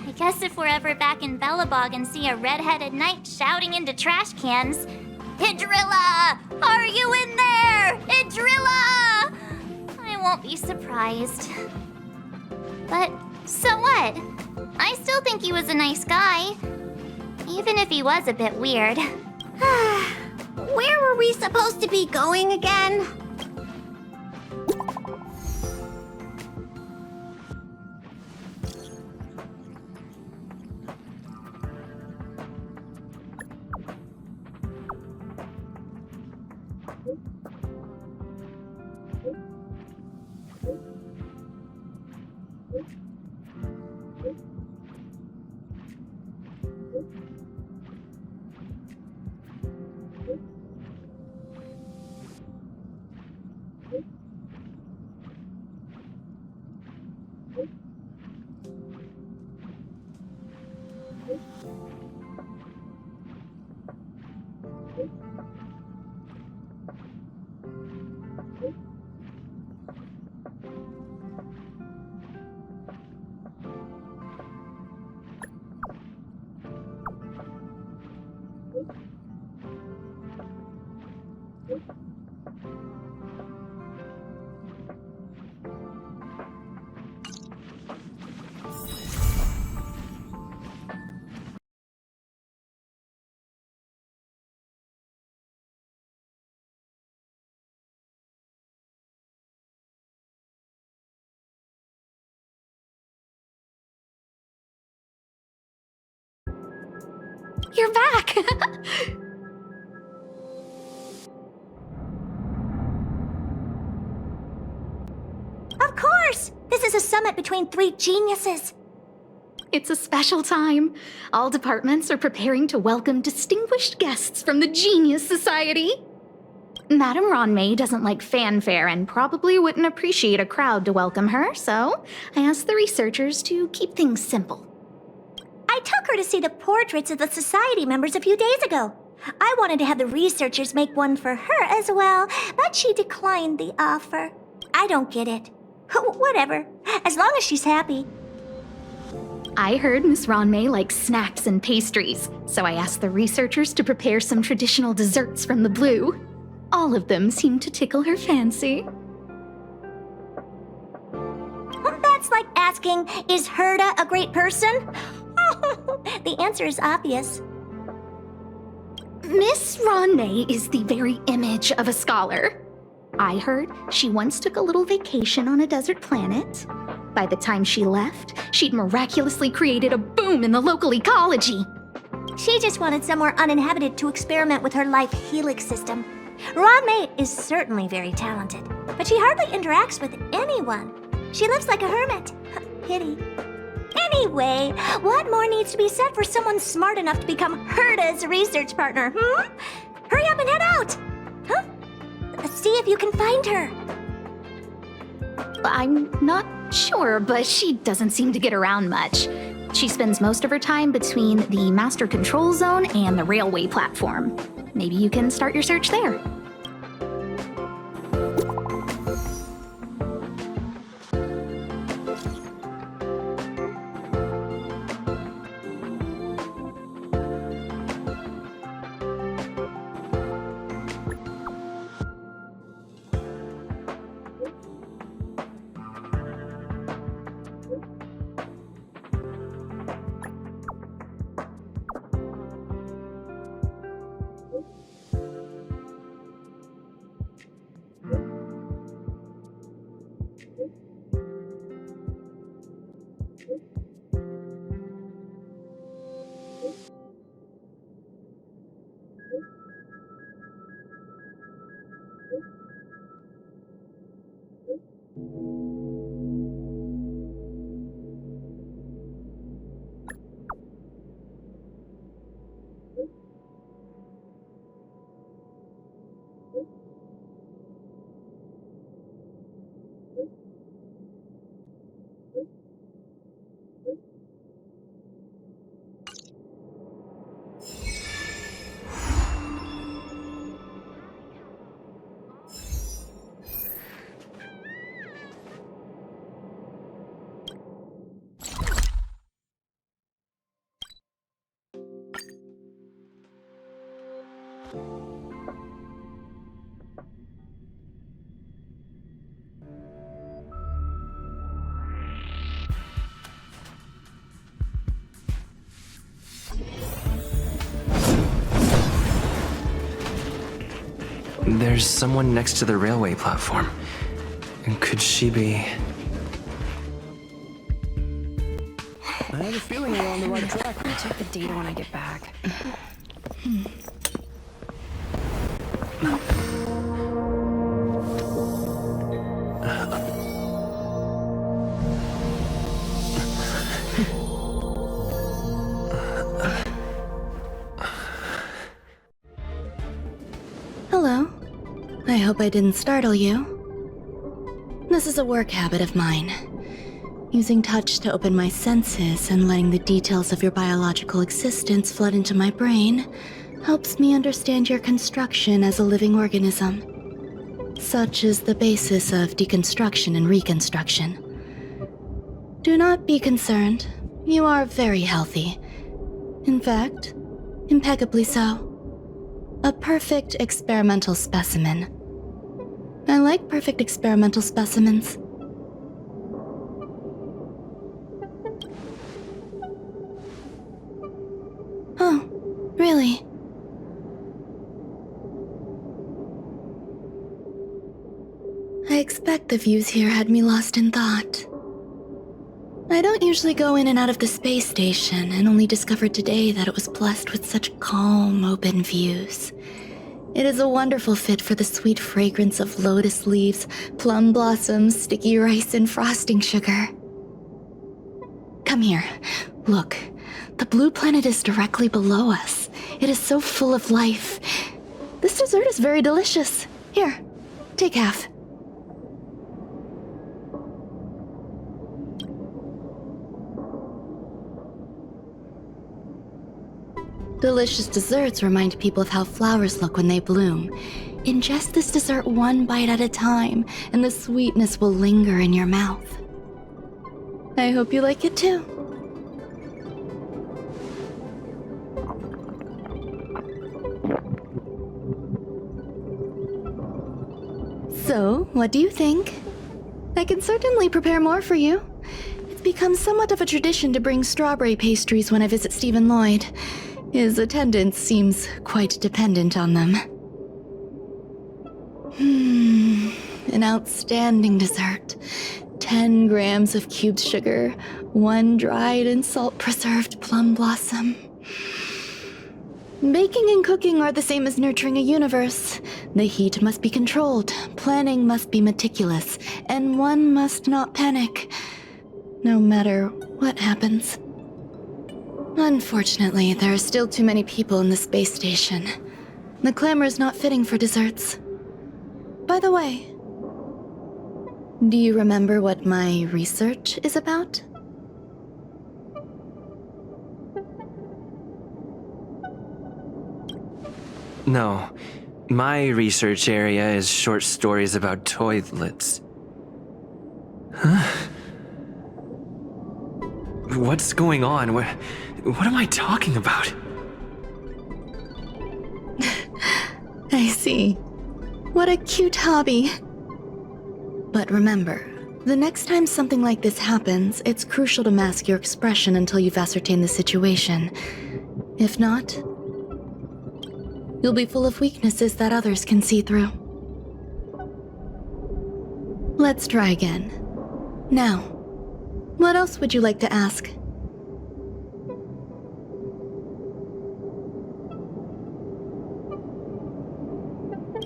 S1: I guess if we're ever back in Belobog and see a red-headed knight shouting into trash cans, "Idrilla! Are you in there? Idrilla!" I won't be surprised. But so what? I still think he was a nice guy. Even if he was a bit weird.
S10: Where were we supposed to be going again?
S5: You're back!
S1: Of course! This is a summit between 3 geniuses.
S5: It's a special time. All departments are preparing to welcome distinguished guests from the Genius Society. Madame Ronmei doesn't like fanfare and probably wouldn't appreciate a crowd to welcome her, so I asked the researchers to keep things simple.
S1: I took her to see the portraits of the society members a few days ago. I wanted to have the researchers make one for her as well, but she declined the offer. I don't get it. Whatever, as long as she's happy.
S5: I heard Miss Ronmei likes snacks and pastries, so I asked the researchers to prepare some traditional desserts from the blue. All of them seemed to tickle her fancy.
S1: That's like asking, is Herda a great person? The answer is obvious.
S5: Miss Ronmei is the very image of a scholar. I heard she once took a little vacation on a desert planet. By the time she left, she'd miraculously created a boom in the local ecology.
S1: She just wanted somewhere uninhabited to experiment with her life helix system. Ronmei is certainly very talented, but she hardly interacts with anyone. She lives like a hermit. Pity. Anyway, what more needs to be said for someone smart enough to become Herda's research partner, Hurry up and head out! Huh? See if you can find her.
S5: I'm not sure, but she doesn't seem to get around much. She spends most of her time between the master control zone and the railway platform. Maybe you can start your search there.
S7: There's someone next to the railway platform. And could she be...
S11: I have a feeling we're on the right track.
S4: I'll check the data when I get back.
S12: Hello. I hope I didn't startle you. This is a work habit of mine. Using touch to open my senses and letting the details of your biological existence flood into my brain helps me understand your construction as a living organism. Such is the basis of deconstruction and reconstruction. Do not be concerned. You are very healthy. In fact, impeccably so. A perfect experimental specimen. I like perfect experimental specimens. Oh, really? I expect the views here had me lost in thought. I don't usually go in and out of the space station, and only discovered today that it was blessed with such calm, open views. It is a wonderful fit for the sweet fragrance of lotus leaves, plum blossoms, sticky rice, and frosting sugar. Come here. Look. The blue planet is directly below us. It is so full of life. This dessert is very delicious. Here, take half. Delicious desserts remind people of how flowers look when they bloom. Ingest this dessert one bite at a time, and the sweetness will linger in your mouth. I hope you like it too. So, what do you think? I can certainly prepare more for you. It's become somewhat of a tradition to bring strawberry pastries when I visit Stephen Lloyd. His attendance seems quite dependent on them. An outstanding dessert. 10 grams of cubed sugar, 1 dried and salt-preserved plum blossom. Baking and cooking are the same as nurturing a universe. The heat must be controlled, planning must be meticulous, and one must not panic, no matter what happens. Unfortunately, there are still too many people in the space station. The clamor is not fitting for desserts. By the way, do you remember what my research is about?
S7: No. My research area is short stories about toilets. Huh? What's going on? What am I talking about?
S12: I see. What a cute hobby. But remember, the next time something like this happens, it's crucial to mask your expression until you've ascertained the situation. If not, you'll be full of weaknesses that others can see through. Let's try again. Now, what else would you like to ask?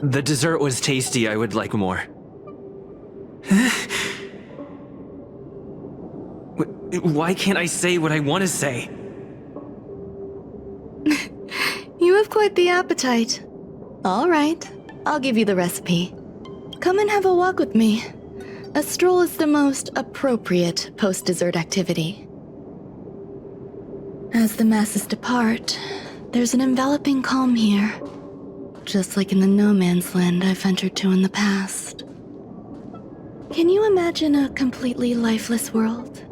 S7: The dessert was tasty. I would like more. Why can't I say what I want to say?
S12: You have quite the appetite. All right, I'll give you the recipe. Come and have a walk with me. A stroll is the most appropriate post-dessert activity. As the masses depart, there's an enveloping calm here. Just like in the no-man's land I've ventured to in the past. Can you imagine a completely lifeless world?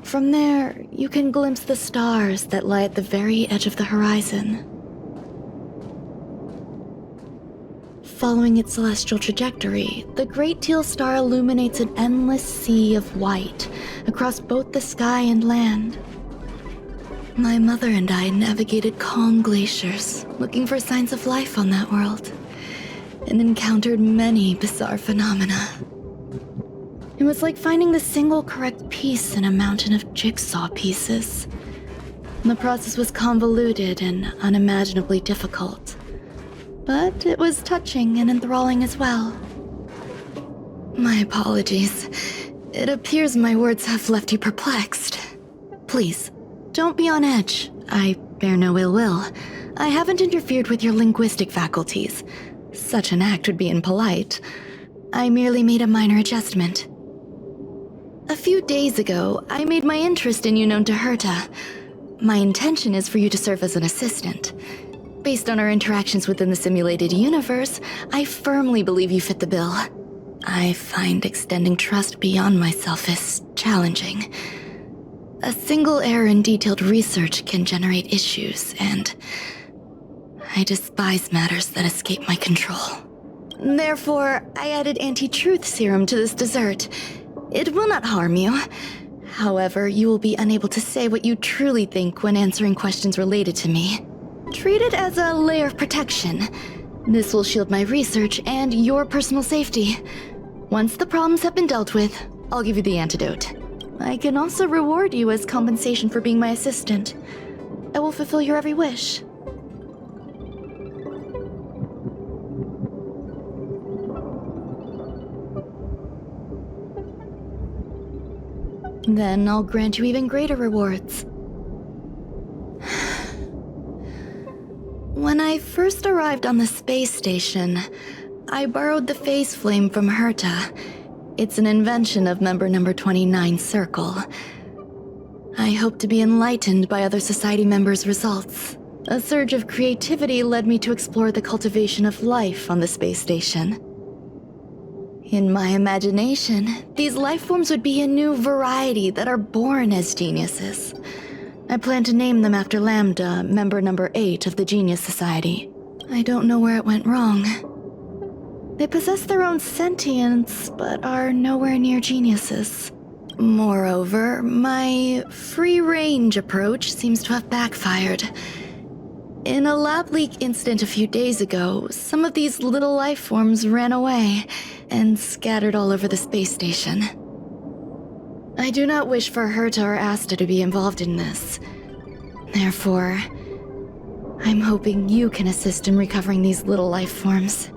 S12: From there, you can glimpse the stars that lie at the very edge of the horizon. Following its celestial trajectory, the Great Teal Star illuminates an endless sea of white across both the sky and land. My mother and I navigated calm glaciers, looking for signs of life on that world, and encountered many bizarre phenomena. It was like finding the single correct piece in a mountain of jigsaw pieces. The process was convoluted and unimaginably difficult, but it was touching and enthralling as well. My apologies. It appears my words have left you perplexed. Please, don't be on edge. I bear no ill will. I haven't interfered with your linguistic faculties. Such an act would be impolite. I merely made a minor adjustment. A few days ago, I made my interest in you known to Herta. My intention is for you to serve as an assistant. Based on our interactions within the simulated universe, I firmly believe you fit the bill. I find extending trust beyond myself is challenging. A single error in detailed research can generate issues, and I despise matters that escape my control. Therefore, I added anti-truth serum to this dessert. It will not harm you. However, you will be unable to say what you truly think when answering questions related to me. Treat it as a layer of protection. This will shield my research and your personal safety. Once the problems have been dealt with, I'll give you the antidote. I can also reward you as compensation for being my assistant. I will fulfill your every wish. Then I'll grant you even greater rewards. When I first arrived on the space station, I borrowed the phase flame from Herta. It's an invention of member number 29 Circle. I hope to be enlightened by other society members' results. A surge of creativity led me to explore the cultivation of life on the space station. In my imagination, these life forms would be a new variety that are born as geniuses. I plan to name them after Lambda, member number 8 of the Genius Society. I don't know where it went wrong. They possess their own sentience, but are nowhere near geniuses. Moreover, my free-range approach seems to have backfired. In a lab leak incident a few days ago, some of these little life forms ran away and scattered all over the space station. I do not wish for Herta or Asta to be involved in this. Therefore, I'm hoping you can assist in recovering these little life forms.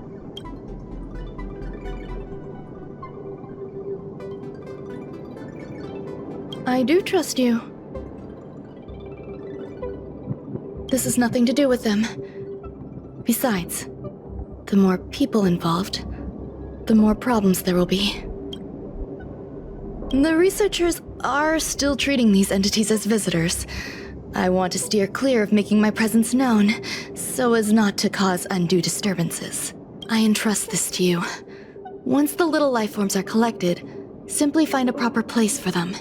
S12: I do trust you. This has nothing to do with them. Besides, the more people involved, the more problems there will be. The researchers are still treating these entities as visitors. I want to steer clear of making my presence known, so as not to cause undue disturbances. I entrust this to you. Once the little life forms are collected, simply find a proper place for them.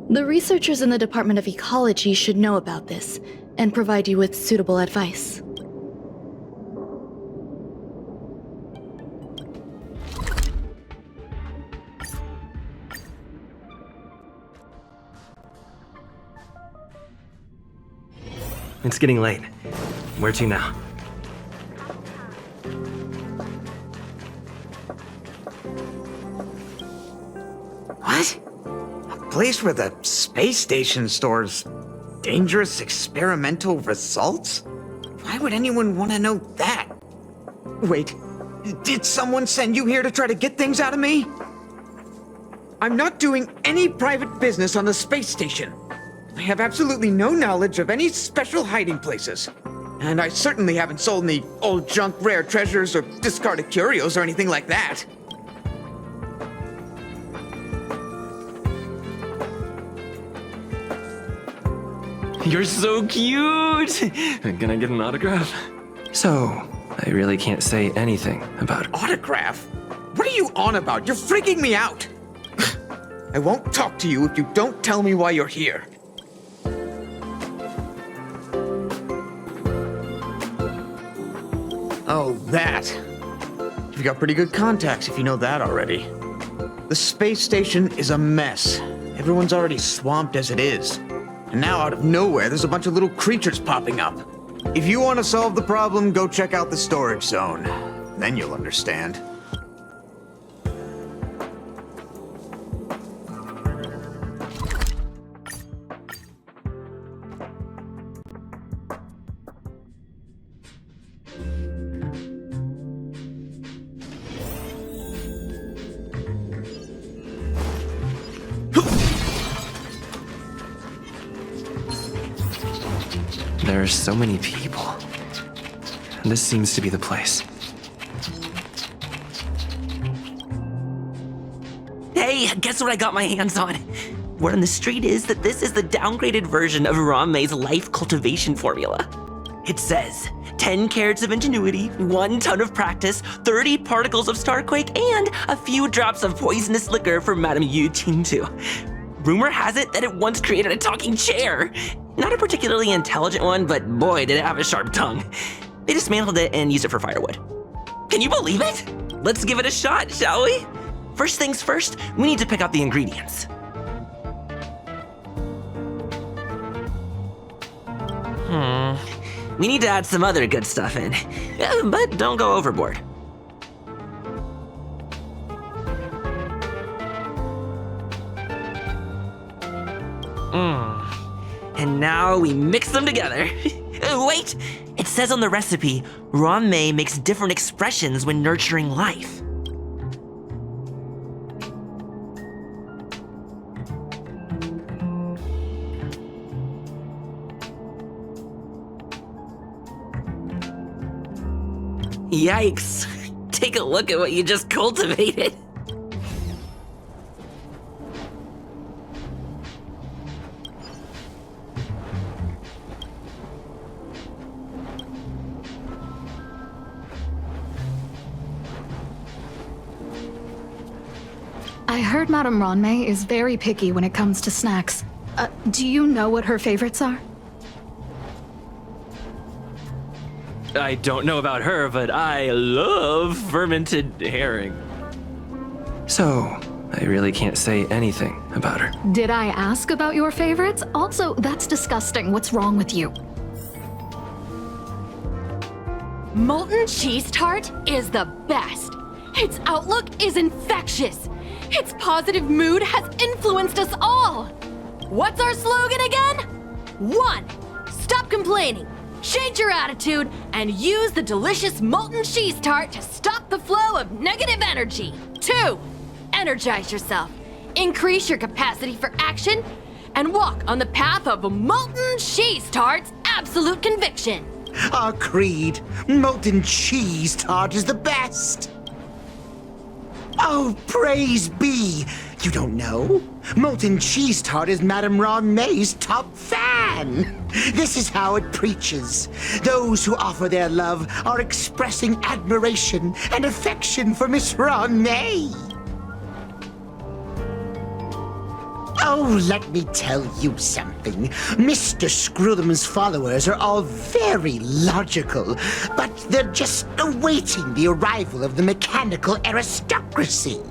S12: The researchers in the Department of Ecology should know about this, and provide you with suitable advice.
S7: It's getting late. Where to now?
S13: What? A place where the space station stores dangerous experimental results? Why would anyone want to know that? Wait, did someone send you here to try to get things out of me? I'm not doing any private business on the space station. I have absolutely no knowledge of any special hiding places. And I certainly haven't sold any old junk rare treasures or discarded curios or anything like that.
S7: You're so cute! Can I get an autograph? So, I really can't say anything about it.
S13: Autograph? What are you on about? You're freaking me out! I won't talk to you if you don't tell me why you're here. Oh, that. You've got pretty good contacts if you know that already. The space station is a mess. Everyone's already swamped as it is. And now out of nowhere, there's a bunch of little creatures popping up. If you want to solve the problem, go check out the storage zone. Then you'll understand.
S7: There are so many people. This seems to be the place.
S14: Hey, guess what I got my hands on? Word on the street is that this is the downgraded version of Ranmei's life cultivation formula. It says 10 carats of ingenuity, 1 ton of practice, 30 particles of starquake, and a few drops of poisonous liquor for Madame Yu Tintu. Rumor has it that it once created a talking chair. Not a particularly intelligent one, but boy, did it have a sharp tongue. They dismantled it and used it for firewood. Can you believe it? Let's give it a shot, shall we? First things first, we need to pick out the ingredients. We need to add some other good stuff in, but don't go overboard. And now we mix them together. Wait! It says on the recipe, Ranmei makes different expressions when nurturing life. Yikes! Take a look at what you just cultivated.
S5: I heard Madame Ranmei is very picky when it comes to snacks. Do you know what her favorites are?
S7: I don't know about her, but I love fermented herring. So, I really can't say anything about her.
S5: Did I ask about your favorites? Also, that's disgusting. What's wrong with you?
S15: Molten cheese tart is the best. Its outlook is infectious. Its positive mood has influenced us all. What's our slogan again? 1. Stop complaining. Change your attitude and use the delicious molten cheese tart to stop the flow of negative energy. 2. Energize yourself. Increase your capacity for action and walk on the path of molten cheese tart's absolute conviction.
S8: Our creed, molten cheese tart is the best. Oh, praise be! You don't know? Molten cheese tart is Madame Ranmei's top fan. This is how it preaches. Those who offer their love are expressing admiration and affection for Miss Ranmei. Oh, let me tell you something. Mr. Screwthum's followers are all very logical, but they're just awaiting the arrival of the mechanical aristocracy.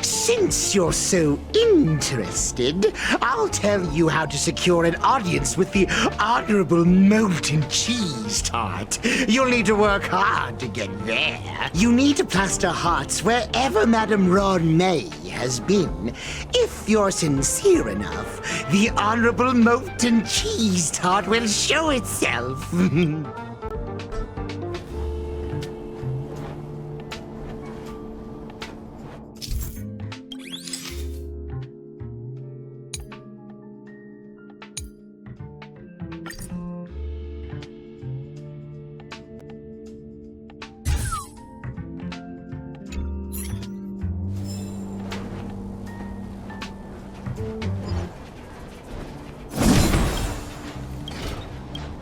S8: Since you're so interested, I'll tell you how to secure an audience with the Honorable Molten Cheese Tart. You'll need to work hard to get there. You need to plaster hearts wherever Madame Ranmei has been. If you're sincere enough, the Honorable Molten Cheese Tart will show itself.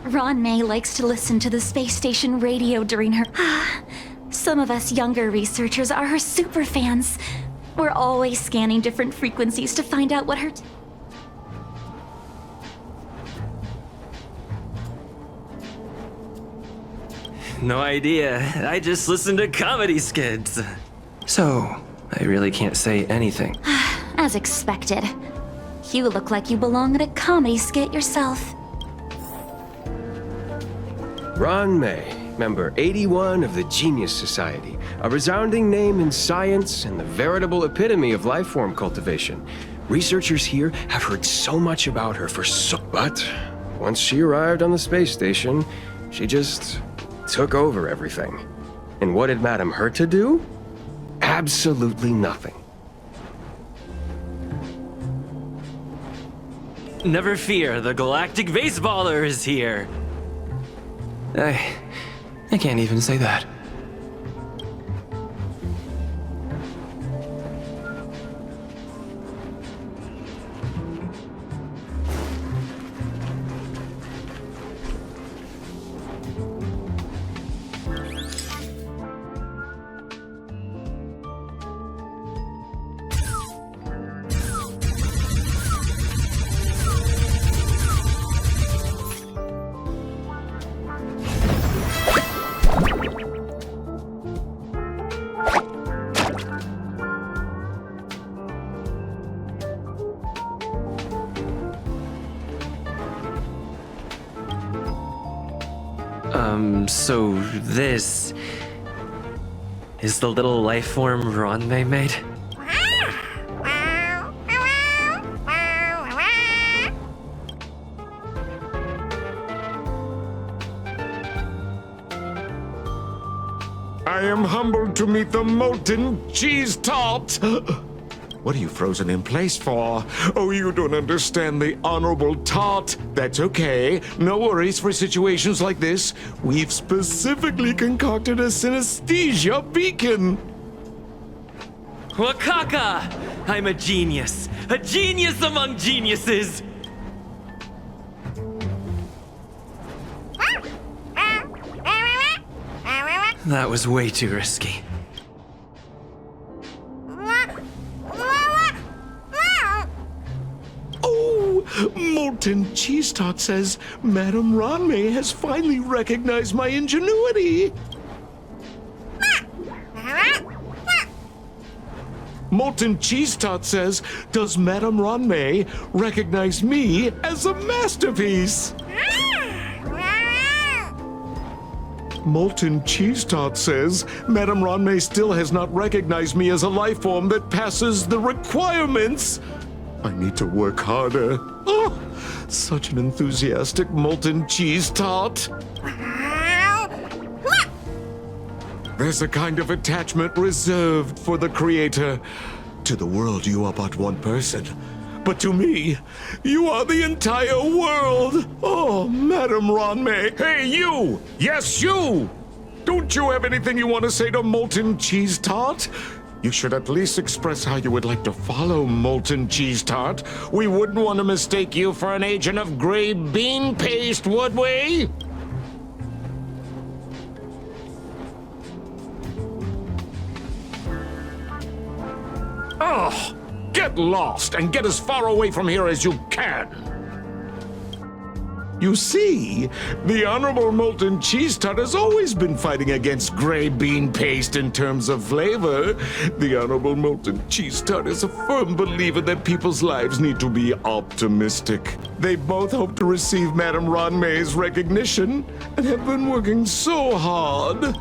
S1: Ranmei likes to listen to the space station radio during her... Some of us younger researchers are her super fans. We're always scanning different frequencies to find out what her...
S7: No idea. I just listen to comedy skits. So, I really can't say anything.
S1: As expected.
S15: You look like you belong in a comedy skit yourself.
S16: Ron May, member 81 of the Genius Society, a resounding name in science and the veritable epitome of life form cultivation. Researchers here have heard so much about her but once she arrived on the space station, she just took over everything. And what did Madame Herta do? Absolutely nothing.
S7: Never fear, the galactic baseballer is here.
S14: I can't even say that.
S7: So this is the little life form Ron May made?
S17: I am humbled to meet the molten cheese tart. What are you frozen in place for? Oh, you don't understand the honorable tart. That's okay. No worries for situations like this. We've specifically concocted a synesthesia beacon.
S7: Wakaka! I'm a genius. A genius among geniuses! That was way too risky.
S17: Molten Cheese Tart says Madame Ranmei has finally recognized my ingenuity. Molten Cheese Tart says, does Madame Ranmei recognize me as a masterpiece? Molten Cheese Tart says, Madame Ranmei still has not recognized me as a life form that passes the requirements. I need to work harder. Oh, such an enthusiastic molten cheese tart. There's a kind of attachment reserved for the creator. To the world, you are but one person. But to me, you are the entire world. Oh, Madame Ranmei. Hey, you! Yes, you! Don't you have anything you want to say to Molten Cheese Tart? You should at least express how you would like to follow Molten Cheese Tart. We wouldn't want to mistake you for an agent of gray bean paste, would we? Oh, get lost and get as far away from here as you can. You see, the Honorable Molten Cheese Tart has always been fighting against gray bean paste in terms of flavor. The Honorable Molten Cheese Tart is a firm believer that people's lives need to be optimistic. They both hope to receive Madame Ranmei's recognition and have been working so hard.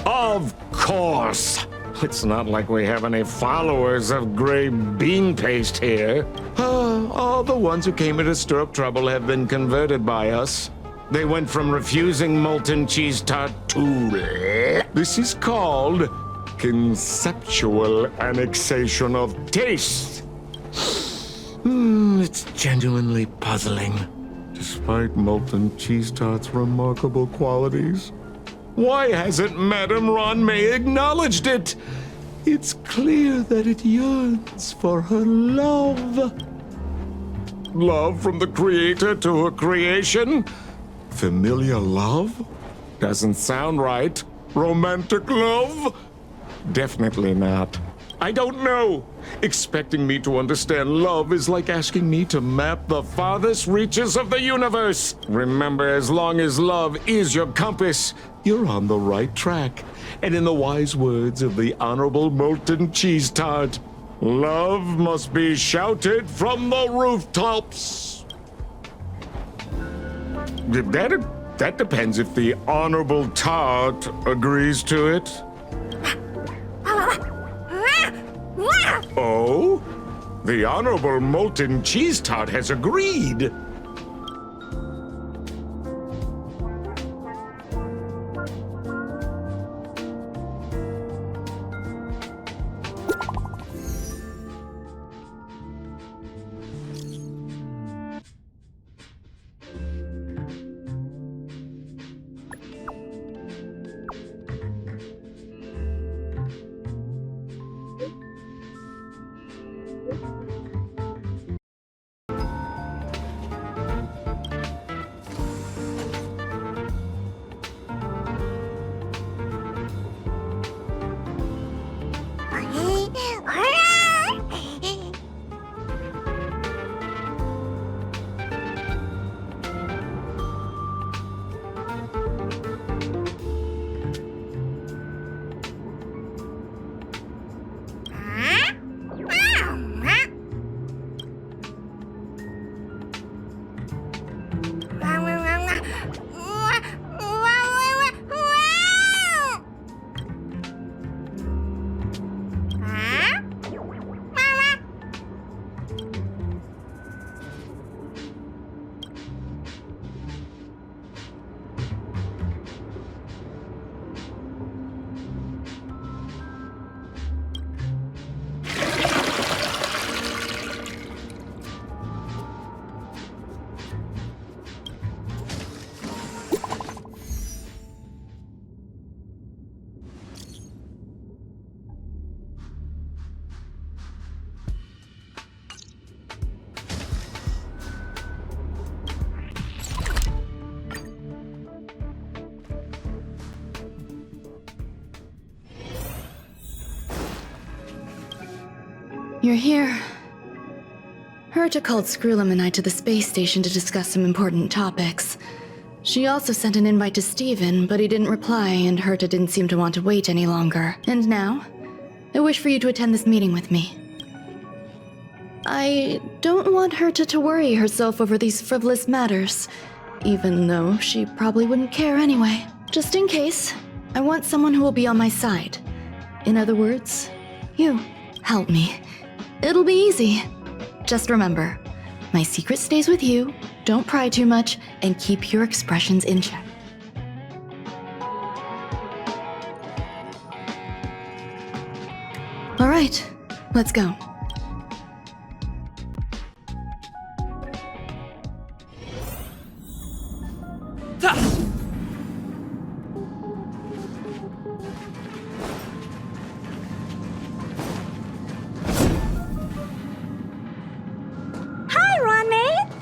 S17: Of course! It's not like we have any followers of gray bean paste here. All the ones who came here to stir up trouble have been converted by us. They went from refusing Molten Cheese Tart to... This is called conceptual annexation of taste. It's genuinely puzzling. Despite Molten Cheese Tart's remarkable qualities, why hasn't Madame Ranmei acknowledged it? It's clear that it yearns for her love. Love from the creator to her creation? Familiar love? Doesn't sound right. Romantic love? Definitely not. I don't know. Expecting me to understand love is like asking me to map the farthest reaches of the universe. Remember, as long as love is your compass, you're on the right track. And in the wise words of the Honorable Molten Cheese Tart, Love must be shouted from the rooftops. That depends if the Honorable Tart agrees to it. Oh? The Honorable Molten Cheese Tart has agreed.
S12: You're here. Herta called Screwlum and I to the space station to discuss some important topics. She also sent an invite to Steven, but he didn't reply, and Herta didn't seem to want to wait any longer. And now, I wish for you to attend this meeting with me. I don't want Herta to worry herself over these frivolous matters, even though she probably wouldn't care anyway. Just in case, I want someone who will be on my side. In other words, you. Help me. It'll be easy. Just remember, my secret stays with you, don't pry too much, and keep your expressions in check. All right, let's go.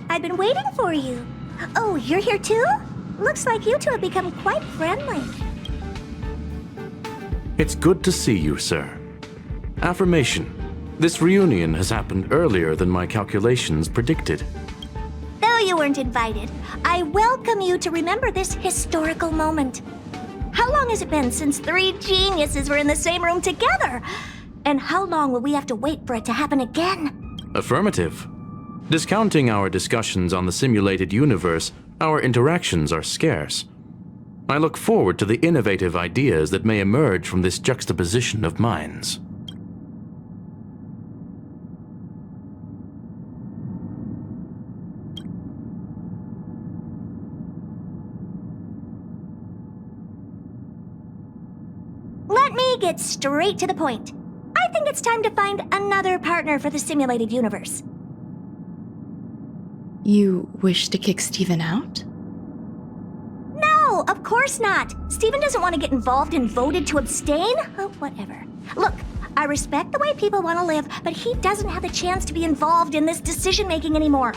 S10: I've been waiting for you. Oh, you're here too? Looks like you two have become quite friendly.
S18: It's good to see you, sir. Affirmation. This reunion has happened earlier than my calculations predicted.
S10: Though you weren't invited, I welcome you to remember this historical moment. How long has it been since 3 geniuses were in the same room together? And how long will we have to wait for it to happen again?
S18: Affirmative. Discounting our discussions on the simulated universe, our interactions are scarce. I look forward to the innovative ideas that may emerge from this juxtaposition of minds.
S10: Let me get straight to the point. I think it's time to find another partner for the simulated universe.
S12: You wish to kick Steven out?
S10: No, of course not. Steven doesn't want to get involved and voted to abstain. Oh, whatever. Look, I respect the way people want to live, but he doesn't have the chance to be involved in this decision-making anymore.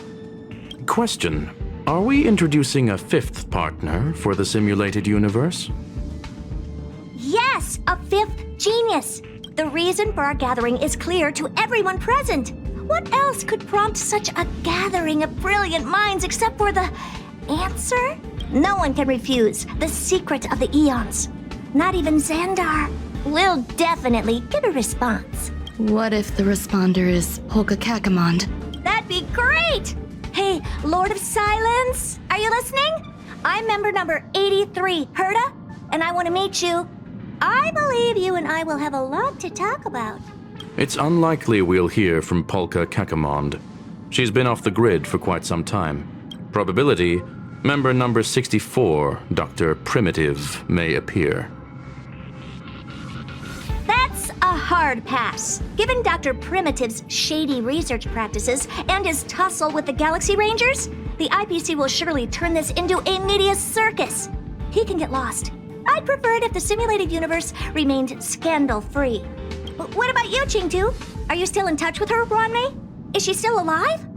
S18: Question. Are we introducing a 5th partner for the simulated universe?
S10: Yes, a 5th genius. The reason for our gathering is clear to everyone present. What else could prompt such a gathering of brilliant minds except for the answer? No one can refuse the secret of the eons. Not even Xandar. We'll definitely get a response.
S12: What if the responder is Polka Kakamond?
S4: That'd be great! Hey, Lord of Silence, are you listening? I'm member number 83, Herta, and I want to meet you. I believe you and I will have a lot to talk about.
S18: It's unlikely we'll hear from Polka Kakamond. She's been off the grid for quite some time. Probability, member number 64, Dr. Primitive, may appear.
S4: That's a hard pass. Given Dr. Primitive's shady research practices and his tussle with the Galaxy Rangers, the IPC will surely turn this into a media circus. He can get lost. I'd prefer it if the simulated universe remained scandal-free. What about you, Chingtu? Are you still in touch with her, Ronmei? Is she still alive?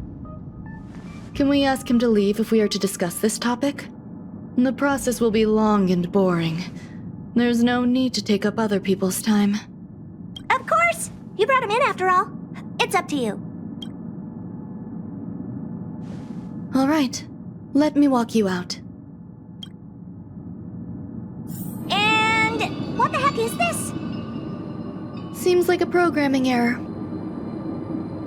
S12: Can we ask him to leave if we are to discuss this topic? The process will be long and boring. There's no need to take up other people's time.
S4: Of course! You brought him in after all. It's up to you.
S12: All right. Let me walk you out.
S4: And what the heck is this?
S12: Seems like a programming error.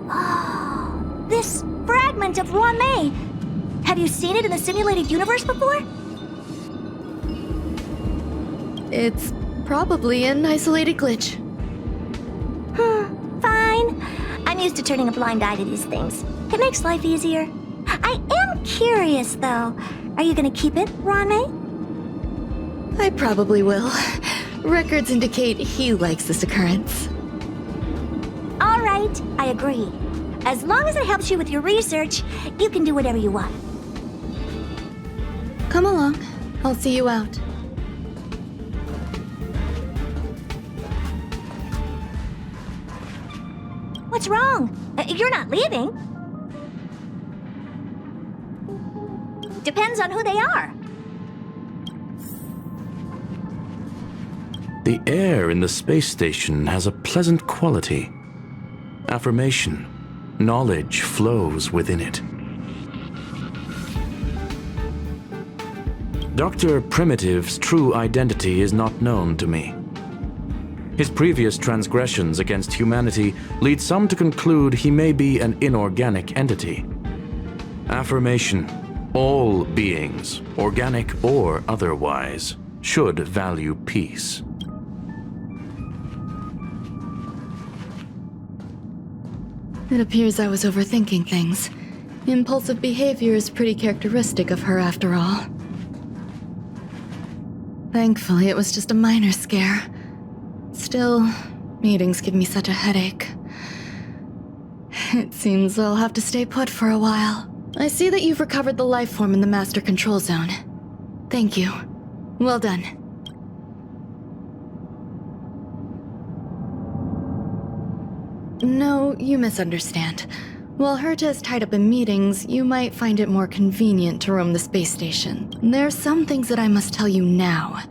S4: Oh, this fragment of Ronmei. Have you seen it in the simulated universe before?
S12: It's probably an isolated glitch.
S4: Fine. I'm used to turning a blind eye to these things. It makes life easier. I am curious, though. Are you gonna keep it, Ronmei?
S12: I probably will. Records indicate he likes this occurrence.
S4: All right, I agree. As long as it helps you with your research, you can do whatever you want.
S12: Come along. I'll see you out.
S4: What's wrong? You're not leaving. Depends on who they are.
S18: The air in the space station has a pleasant quality. Affirmation, knowledge flows within it. Dr. Primitive's true identity is not known to me. His previous transgressions against humanity lead some to conclude he may be an inorganic entity. Affirmation, all beings, organic or otherwise, should value peace.
S12: It appears I was overthinking things. Impulsive behavior is pretty characteristic of her after all. Thankfully, it was just a minor scare. Still, meetings give me such a headache. It seems I'll have to stay put for a while. I see that you've recovered the life form in the Master Control Zone. Thank you. Well done. No, you misunderstand. While Herta is tied up in meetings, you might find it more convenient to roam the space station. There are some things that I must tell you now.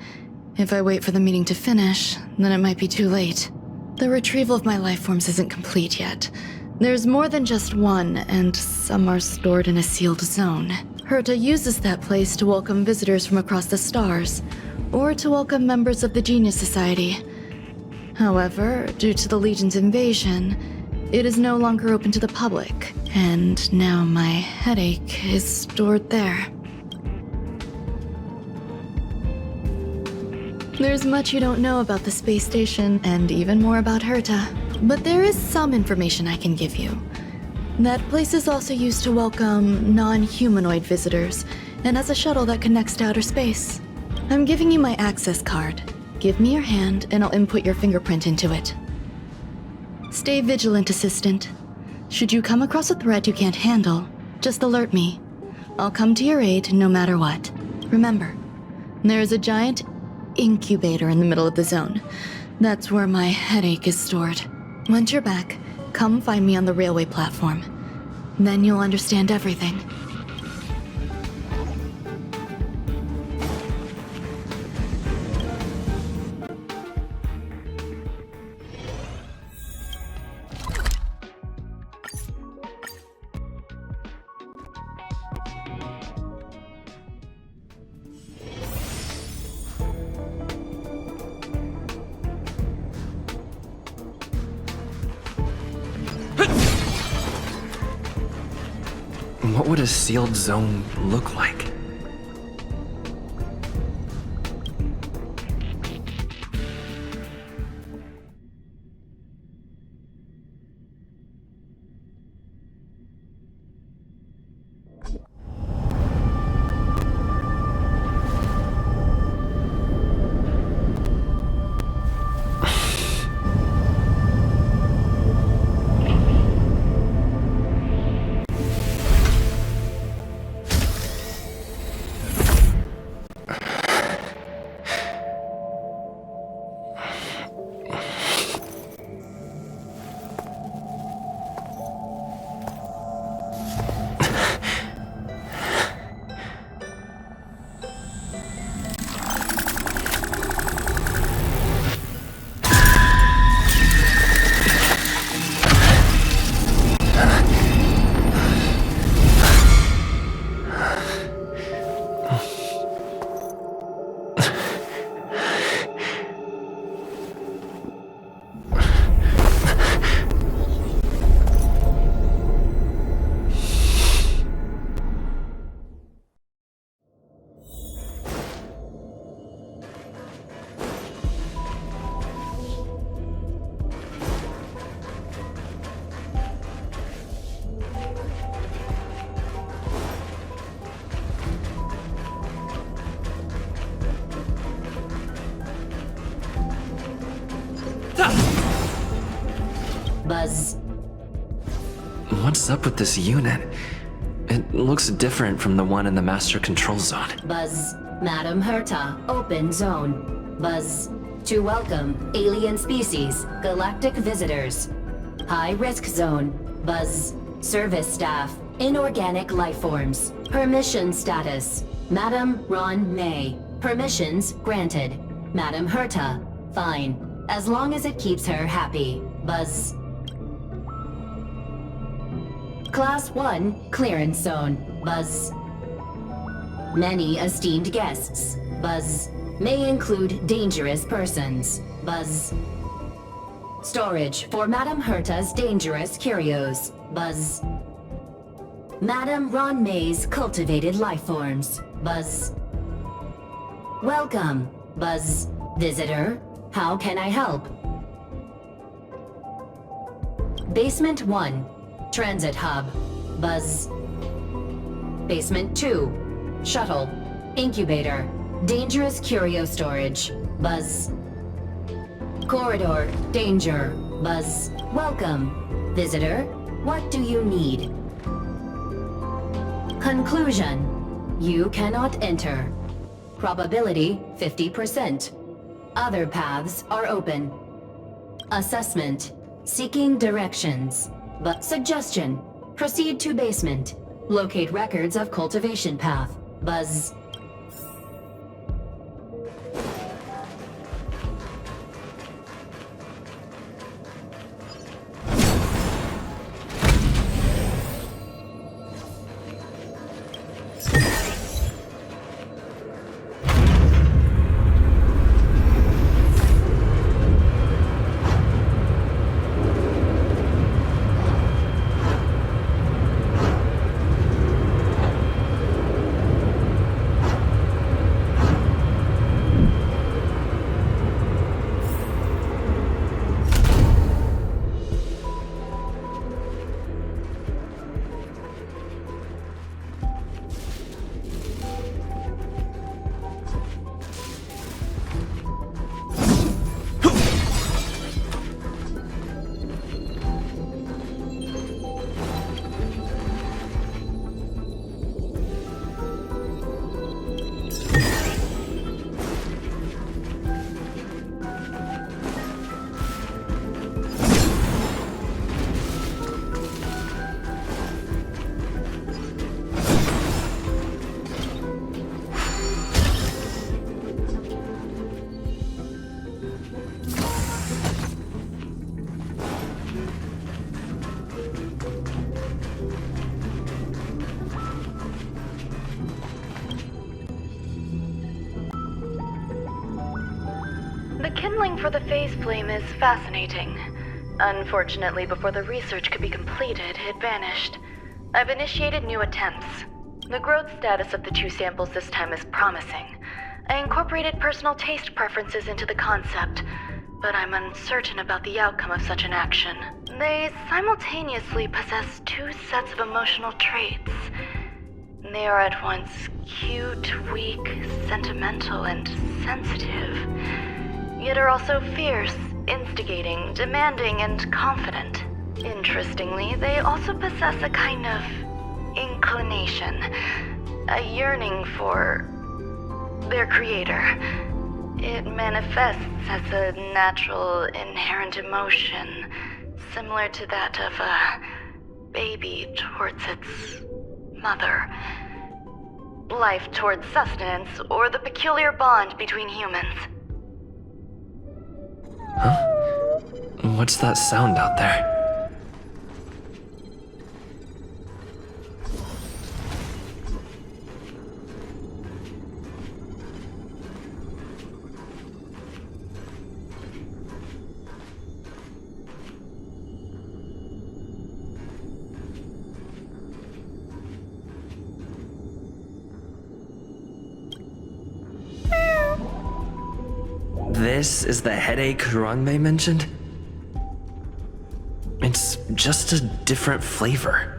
S12: If I wait for the meeting to finish, then it might be too late. The retrieval of my life forms isn't complete yet. There's more than just one, and some are stored in a sealed zone. Herta uses that place to welcome visitors from across the stars, or to welcome members of the Genius Society. However, due to the Legion's invasion, it is no longer open to the public, and now my headache is stored there. There's much you don't know about the space station, and even more about Herta. But there is some information I can give you. That place is also used to welcome non-humanoid visitors, and has a shuttle that connects to outer space. I'm giving you my access card. Give me your hand, and I'll input your fingerprint into it. Stay vigilant, Assistant. Should you come across a threat you can't handle, just alert me. I'll come to your aid no matter what. Remember, there is a giant incubator in the middle of the zone. That's where my headache is stored. Once you're back, come find me on the railway platform. Then you'll understand everything.
S7: What would a sealed zone look like?
S19: Buzz.
S7: What's up with this unit? It looks different from the one in the master control zone.
S19: Buzz. Madam Herta, open zone. Buzz. To welcome alien species, galactic visitors. High risk zone. Buzz. Service staff, inorganic life forms. Permission status. Madam Ron May. Permissions granted. Madam Herta. Fine. As long as it keeps her happy. Buzz. Class 1, clearance zone. Buzz. Many esteemed guests. Buzz. May include dangerous persons. Buzz. Storage for Madam Herta's dangerous curios. Buzz. Madam Ron May's cultivated life forms. Buzz. Welcome. Buzz. Visitor, how can I help? Basement 1. Transit Hub. Buzz. Basement 2. Shuttle. Incubator. Dangerous curio storage. Buzz. Corridor. Danger. Buzz. Welcome. Visitor, what do you need? Conclusion. You cannot enter. Probability 50%. Other paths are open. Assessment. Seeking directions. But suggestion. Proceed to basement. Locate records of cultivation path. Buzz.
S20: The kindling for the phase flame is fascinating. Unfortunately, before the research could be completed, it vanished. I've initiated new attempts. The growth status of the 2 samples this time is promising. I incorporated personal taste preferences into the concept, but I'm uncertain about the outcome of such an action. They simultaneously possess 2 sets of emotional traits. They are at once cute, weak, sentimental, and sensitive, yet are also fierce, instigating, demanding, and confident. Interestingly, they also possess a kind of inclination, a yearning for their creator. It manifests as a natural, inherent emotion, similar to that of a baby towards its mother. Life towards sustenance, or the peculiar bond between humans.
S7: Huh? What's that sound out there? This is the headache Ranmei mentioned? It's just a different flavor.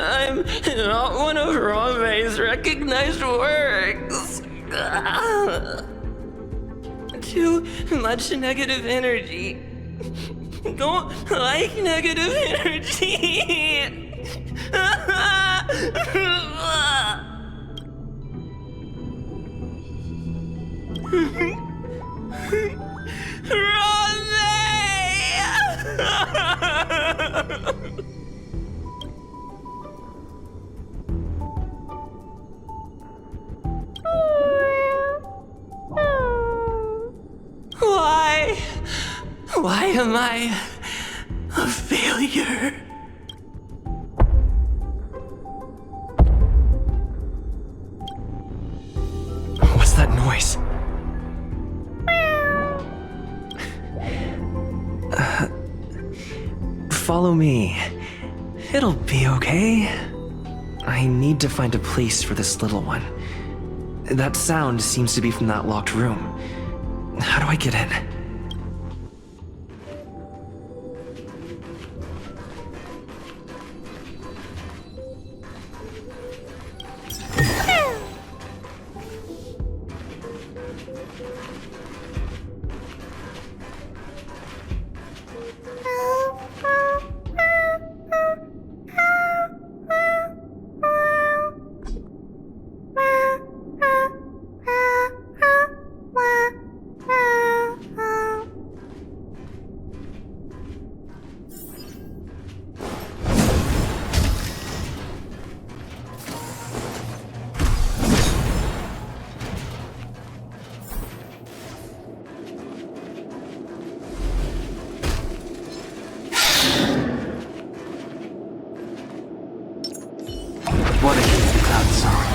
S7: I'm not one of Ranmei's recognized works. Too much negative energy. Don't like negative energy. Ranmei! Why am I a failure? What's that noise? Follow me. It'll be okay. I need to find a place for this little one. That sound seems to be from that locked room. How do I get in? What against the cloud song?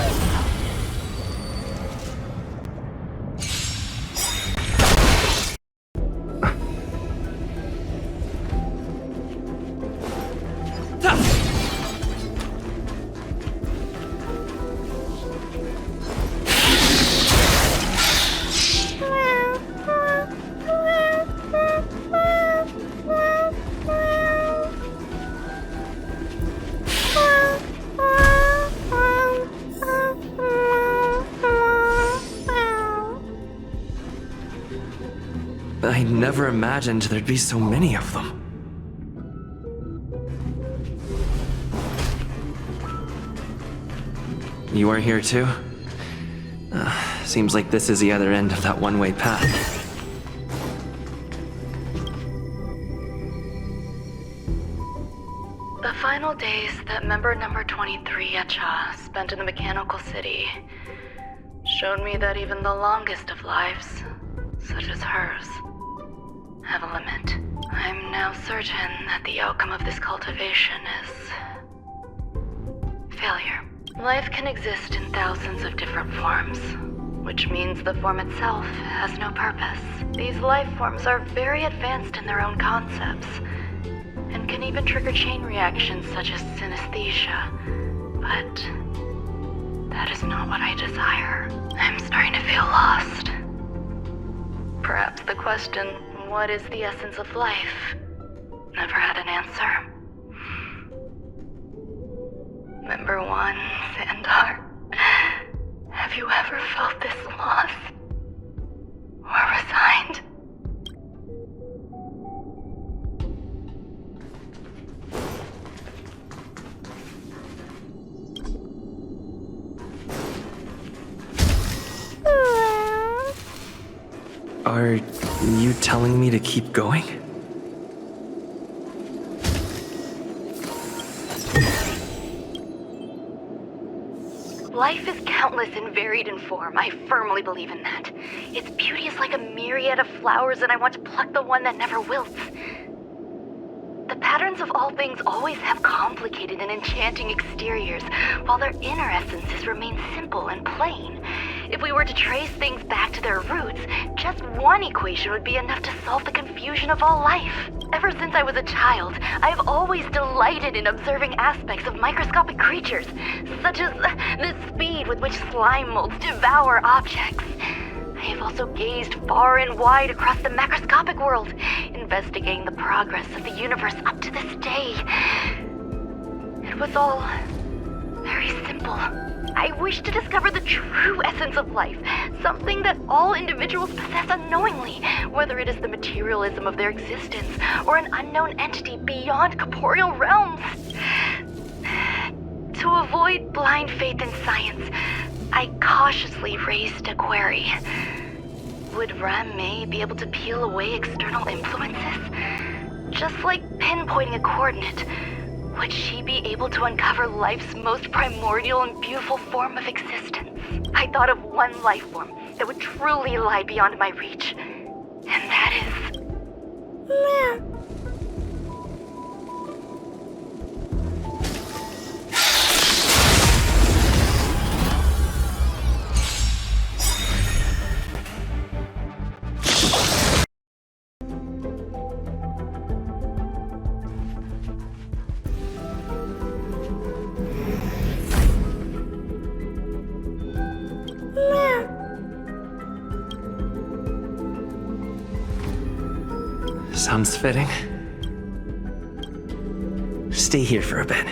S7: I never imagined there'd be so many of them. You are here too? Seems like this is the other end of that one-way path.
S20: The final days that member number 23 Echa spent in the mechanical city showed me that even the longest of lives such as hers, have a limit. I'm now certain that the outcome of this cultivation is failure. Life can exist in thousands of different forms, which means the form itself has no purpose. These life forms are very advanced in their own concepts, and can even trigger chain reactions such as synesthesia. But that is not what I desire. I'm starting to feel lost. Perhaps the question, what is the essence of life, never had an answer. Member 1, Sandar, have you ever felt this lost? Or resigned?
S7: Are you telling me to keep going?
S20: Life is countless and varied in form. I firmly believe in that. Its beauty is like a myriad of flowers, and I want to pluck the one that never wilts. The patterns of all things always have complicated and enchanting exteriors, while their inner essences remain simple and plain. If we were to trace things back to their roots, just one equation would be enough to solve the confusion of all life. Ever since I was a child, I have always delighted in observing aspects of microscopic creatures, such as the speed with which slime molds devour objects. I have also gazed far and wide across the macroscopic world, investigating the progress of the universe up to this day. It was all very simple. I wish to discover the true essence of life, something that all individuals possess unknowingly, whether it is the materialism of their existence or an unknown entity beyond corporeal realms. To avoid blind faith in science, I cautiously raised a query. Would Ranmei be able to peel away external influences? Just like pinpointing a coordinate, would she be able to uncover life's most primordial and beautiful form of existence? I thought of one life form that would truly lie beyond my reach, and that is...
S7: Sounds fitting. Stay here for a bit.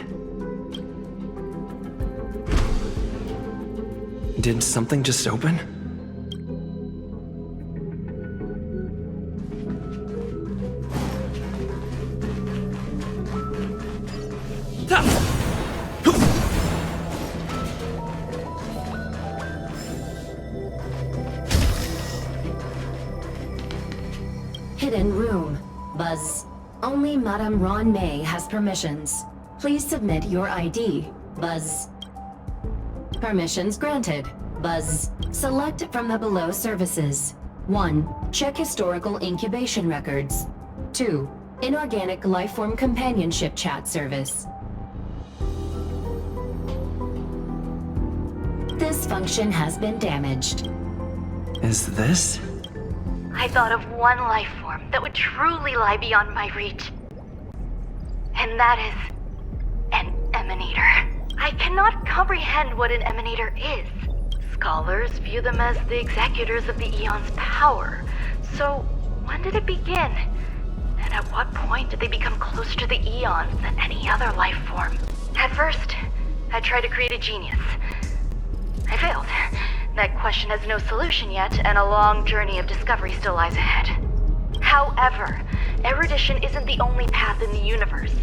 S7: Did something just open?
S19: Hidden room. Buzz. Only Madame Ranmei has permissions. Please submit your ID. Buzz. Permissions granted. Buzz. Select from the below services. 1. Check historical incubation records. 2. Inorganic lifeform companionship chat service. This function has been damaged.
S7: Is this?
S20: I thought of one life form that would truly lie beyond my reach. And that is... an emanator. I cannot comprehend what an emanator is. Scholars view them as the executors of the Eon's power. So, when did it begin? And at what point did they become closer to the Eons than any other life form? At first, I tried to create a genius. I failed. That question has no solution yet, and a long journey of discovery still lies ahead. However, erudition isn't the only path in the universe.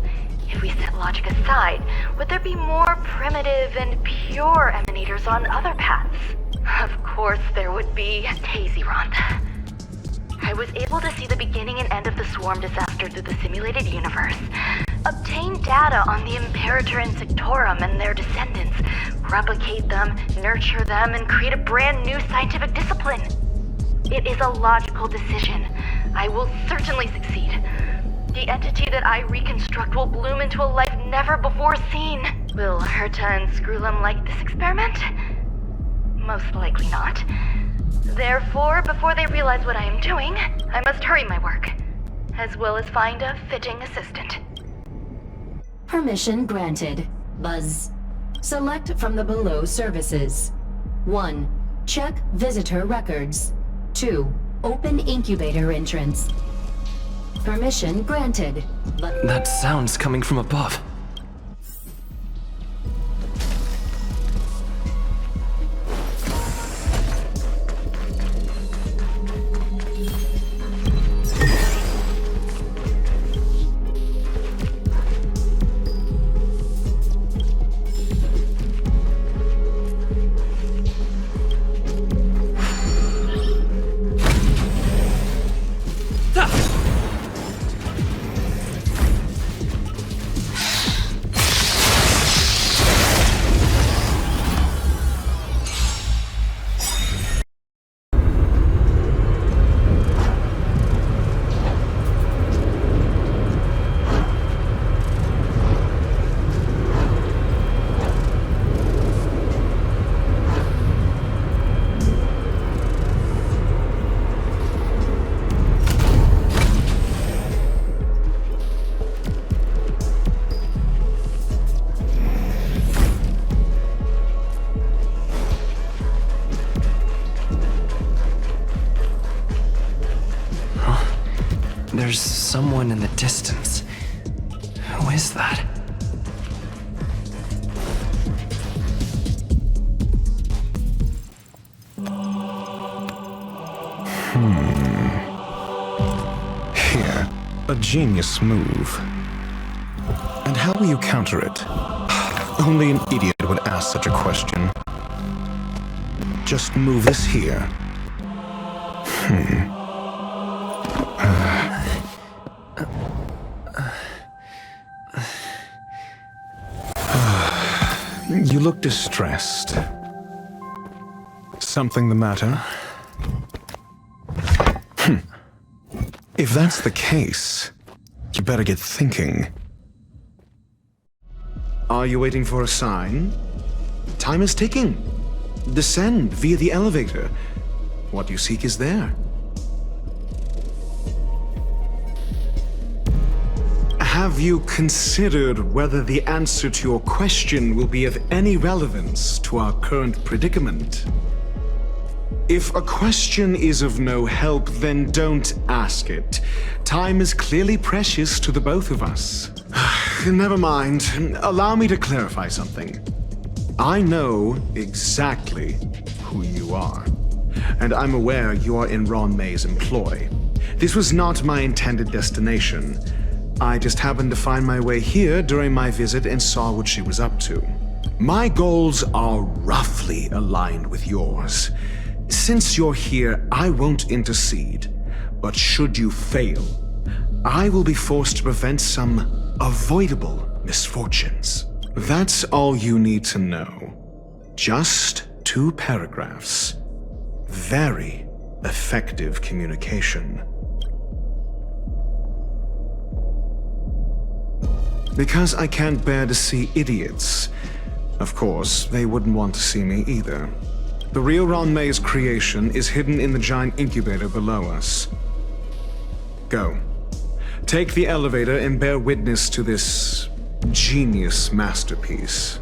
S20: If we set logic aside, would there be more primitive and pure emanators on other paths? Of course there would be. Tazirant. I was able to see the beginning and end of the swarm disaster through the simulated universe, obtain data on the Imperator and Sectorum and their descendants, replicate them, nurture them, and create a brand new scientific discipline. It is a logical decision. I will certainly succeed. The entity that I reconstruct will bloom into a life never before seen. Will Herta and Screwlum like this experiment? Most likely not. Therefore, before they realize what I am doing, I must hurry my work, as well as find a fitting assistant.
S19: Permission granted. Buzz. Select from the below services. 1. Check visitor records. 2. Open incubator entrance. Permission granted. But
S7: That sound's coming from above. There's someone in the distance. Who is that?
S17: Here, a genius move. And how will you counter it? Only an idiot would ask such a question. Just move this here. You look distressed. Something the matter? If that's the case, you better get thinking. Are you waiting for a sign? Time is ticking. Descend via the elevator. What you seek is there. Have you considered whether the answer to your question will be of any relevance to our current predicament? If a question is of no help, then don't ask it. Time is clearly precious to the both of us. Never mind. Allow me to clarify something. I know exactly who you are, and I'm aware you are in Ron May's employ. This was not my intended destination. I just happened to find my way here during my visit and saw what she was up to. My goals are roughly aligned with yours. Since you're here, I won't intercede. But should you fail, I will be forced to prevent some avoidable misfortunes. That's all you need to know. Just 2 paragraphs. Very effective communication. Because I can't bear to see idiots. Of course, they wouldn't want to see me either. The real Ron May's creation is hidden in the giant incubator below us. Go. Take the elevator and bear witness to this genius masterpiece.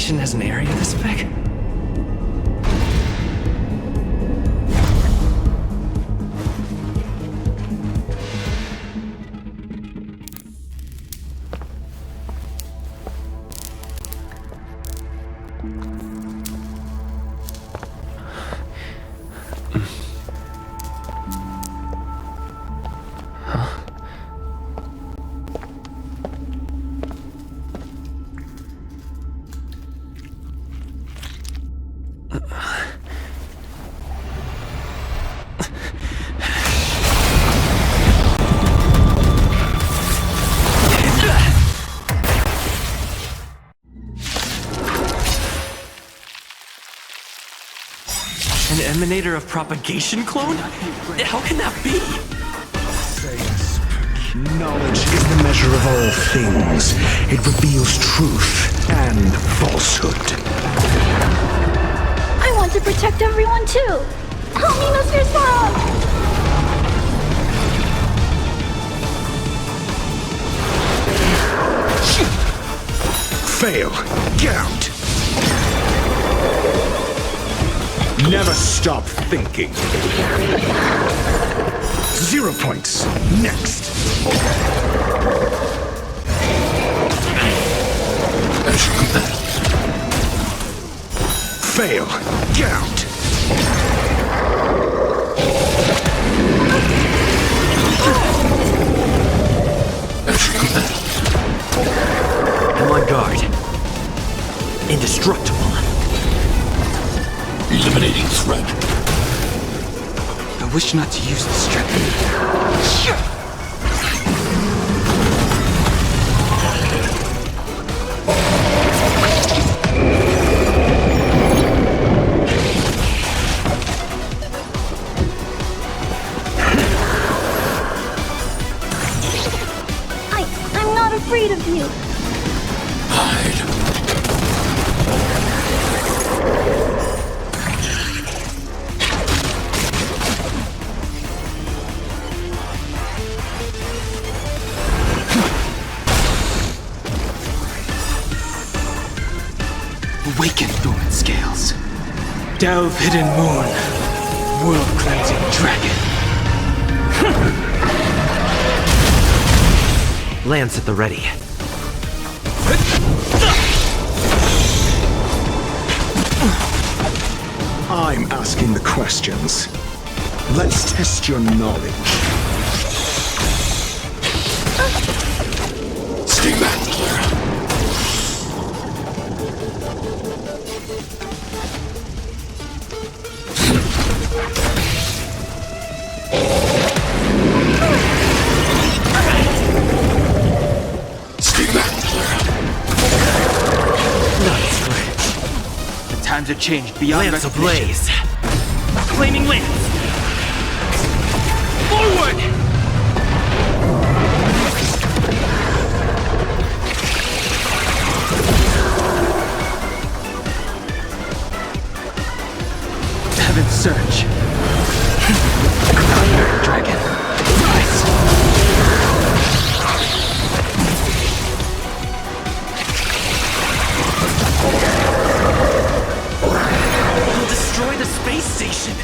S7: Has an area this big? An emanator of propagation clone? How can that be?
S21: Knowledge is the measure of all things. It reveals truth and falsehood.
S4: I want to protect everyone too. Help me, Mr. Sorrow!
S21: Fail. Get out. Never stop thinking. 0 points. Next. Fail. Get out.
S7: I'm on guard. Indestructible.
S17: Eliminating threat.
S2: I wish not to use this trick.
S4: I'm not afraid of you.
S2: Awaken dormant scales. Delve hidden moon. World cleansing dragon.
S7: Lance at the ready.
S21: I'm asking the questions. Let's test your knowledge.
S17: Stay back, Clara.
S2: Times have changed beyond
S7: Lance
S2: recognition.
S7: ablaze. Flaming lance. Forward!
S2: Heaven's surge. Thunder dragon. Rise.
S7: Destroy the space station!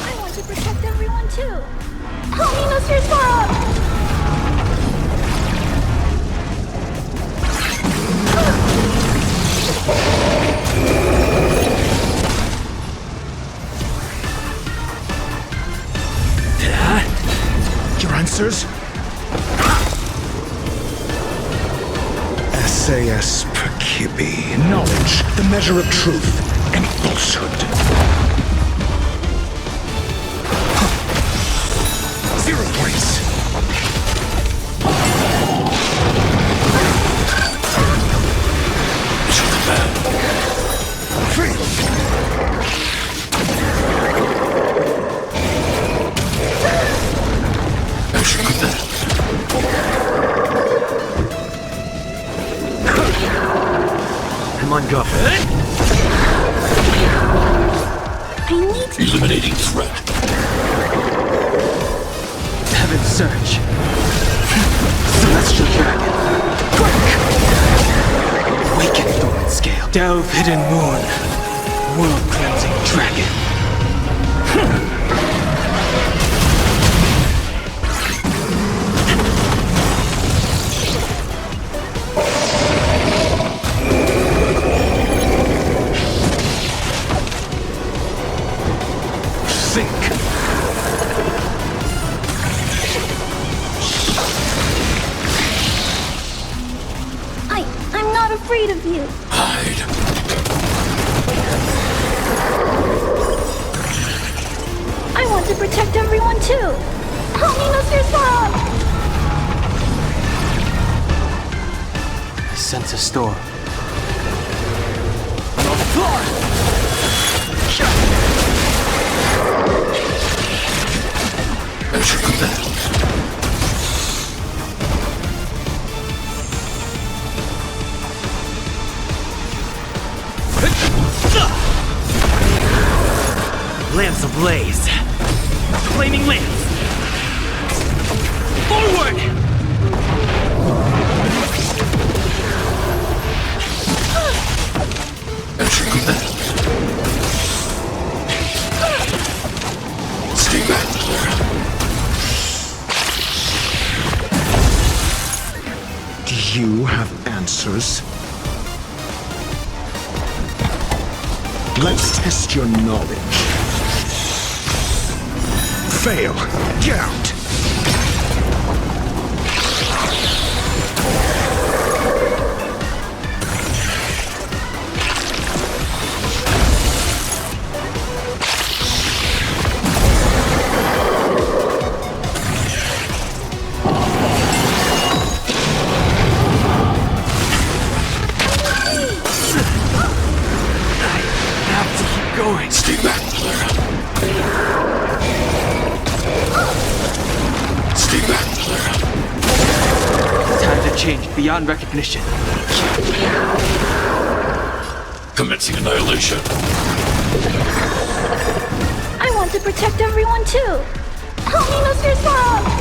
S4: I want to protect everyone too. Help me, Mr. Sorrow!
S21: Your answers? SAS Perkibi. Knowledge, the measure of truth and falsehood. 0 points.
S7: I'm on guard.
S4: I need to...
S17: Eliminating threat.
S2: Heaven's surge. Celestial dragon. Awaken dormant scale. Delve hidden moon. World cleansing dragon.
S4: I'm not afraid of you. I want to protect everyone too. Help me, Mr. Sorrow!
S2: I sense a storm.
S14: Lance ablaze. Flaming lance. Forward!
S21: Stay back. Do you have answers? Let's test your knowledge. Fail. Get out.
S14: Going.
S21: Stay back. Stay back.
S2: Time to change beyond recognition.
S21: Commencing annihilation.
S4: I want to protect everyone too. Help me, Mr. Swirl!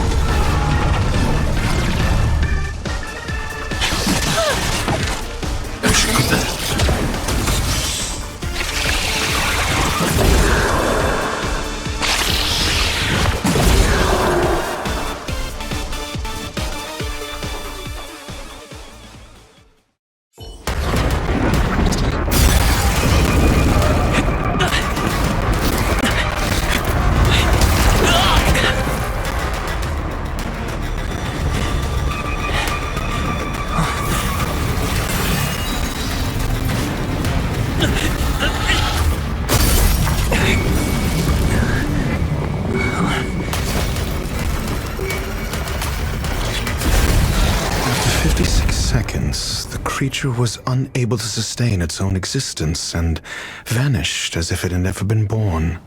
S21: The creature was unable to sustain its own existence and vanished as if it had never been born.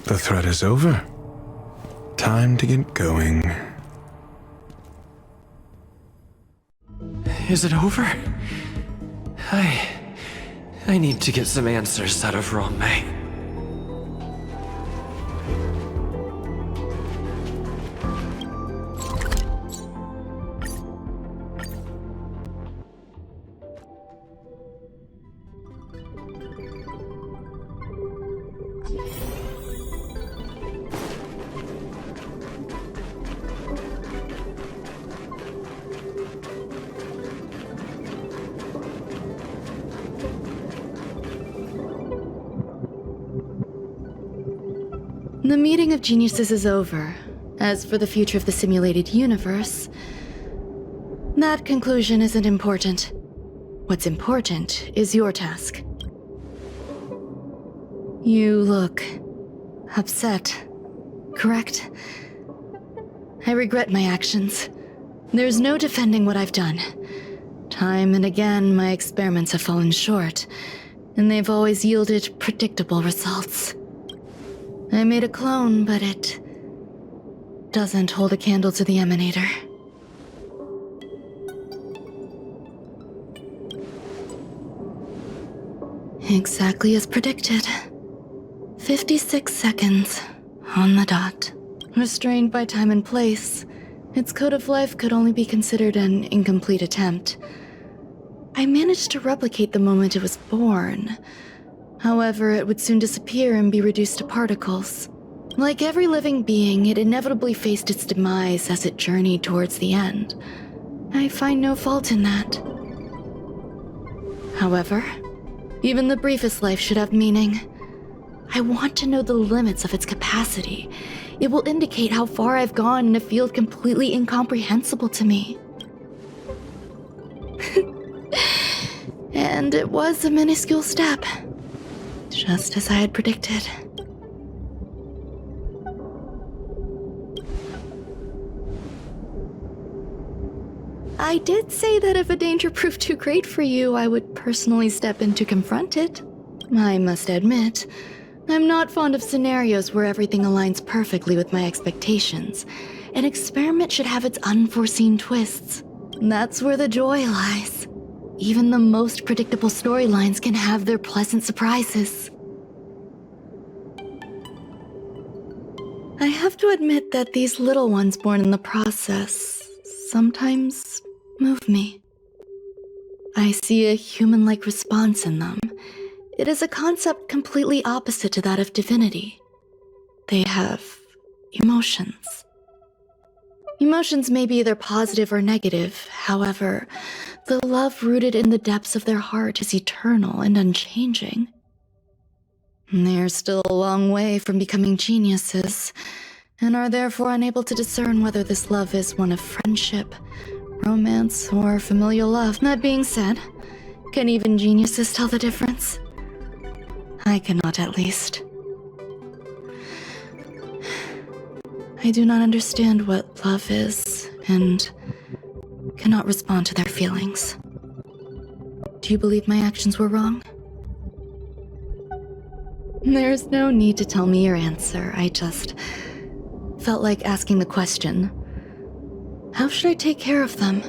S21: The threat is over. Time to get going.
S7: Is it over? I need to get some answers out of Ron-Mei.
S12: The meeting of geniuses is over. As for the future of the simulated universe, that conclusion isn't important. What's important is your task. You look upset, correct? I regret my actions. There's no defending what I've done. Time and again, my experiments have fallen short, and they've always yielded predictable results. I made a clone, but it doesn't hold a candle to the emanator. Exactly as predicted. 56 seconds on the dot. Restrained by time and place, its code of life could only be considered an incomplete attempt. I managed to replicate the moment it was born. However, it would soon disappear and be reduced to particles. Like every living being, it inevitably faced its demise as it journeyed towards the end. I find no fault in that. However, even the briefest life should have meaning. I want to know the limits of its capacity. It will indicate how far I've gone in a field completely incomprehensible to me. And it was a minuscule step. Just as I had predicted. I did say that if a danger proved too great for you, I would personally step in to confront it. I must admit, I'm not fond of scenarios where everything aligns perfectly with my expectations. An experiment should have its unforeseen twists. That's where the joy lies. even the most predictable storylines can have their pleasant surprises. I have to admit that these little ones born in the process sometimes move me. I see a human-like response in them. It is a concept completely opposite to that of divinity. They have emotions. Emotions may be either positive or negative. However, the love rooted in the depths of their heart is eternal and unchanging. They're still a long way from becoming geniuses, and are therefore unable to discern whether this love is one of friendship, romance, or familial love. That being said, can even geniuses tell the difference? I cannot, at least. I do not understand what love is, and cannot respond to their feelings. Do you believe my actions were wrong? There's no need to tell me your answer. I just felt like asking the question. How should I take care of them?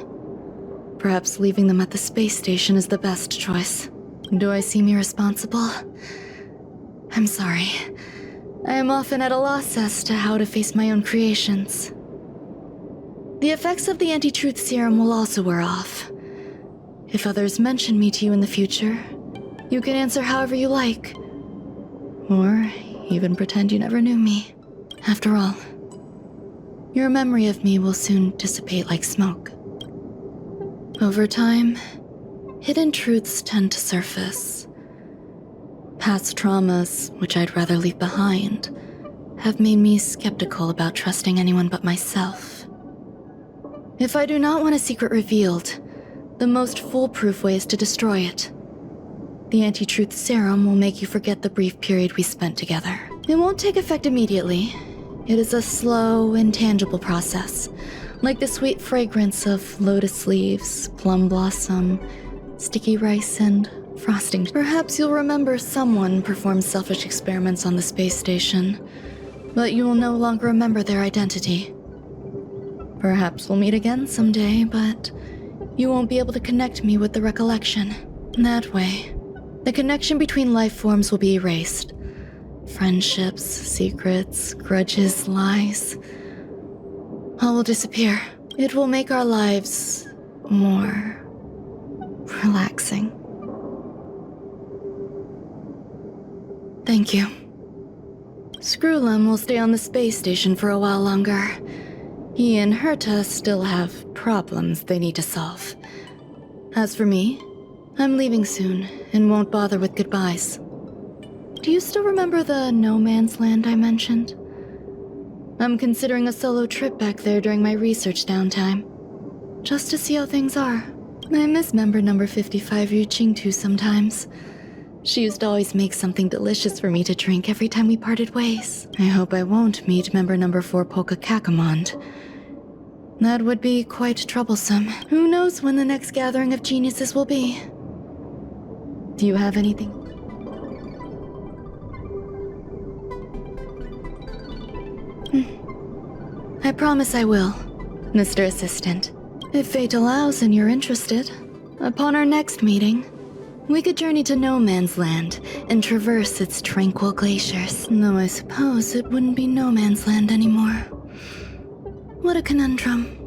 S12: Perhaps leaving them at the space station is the best choice. Do I seem irresponsible? I'm sorry. I am often at a loss as to how to face my own creations. The effects of the anti-truth serum will also wear off. If others mention me to you in the future, you can answer however you like. Or even pretend you never knew me. After all, your memory of me will soon dissipate like smoke. Over time, hidden truths tend to surface. Past traumas, which I'd rather leave behind, have made me skeptical about trusting anyone but myself. If I do not want a secret revealed, the most foolproof way is to destroy it. The anti-truth serum will make you forget the brief period we spent together. It won't take effect immediately. It is a slow, intangible process, like the sweet fragrance of lotus leaves, plum blossom, sticky rice, and frosting. Perhaps you'll remember someone performed selfish experiments on the space station, but you will no longer remember their identity. Perhaps we'll meet again someday, but you won't be able to connect me with the recollection. That way, the connection between life forms will be erased. Friendships, secrets, grudges, lies. All will disappear. It will make our lives more relaxing. Thank you. Screwlum will stay on the space station for a while longer. He and Herta still have problems they need to solve. As for me, I'm leaving soon, and won't bother with goodbyes. Do you still remember the no man's land I mentioned? I'm considering a solo trip back there during my research downtime, just to see how things are. I miss member number 55 Ryuching sometimes. She used to always make something delicious for me to drink every time we parted ways. I hope I won't meet member number 4 Polka Kakamond. That would be quite troublesome. Who knows when the next gathering of geniuses will be? Do you have anything? I promise I will, Mr. Assistant. If fate allows and you're interested, upon our next meeting, we could journey to No Man's Land and traverse its tranquil glaciers. Though I suppose it wouldn't be No Man's Land anymore. What a conundrum.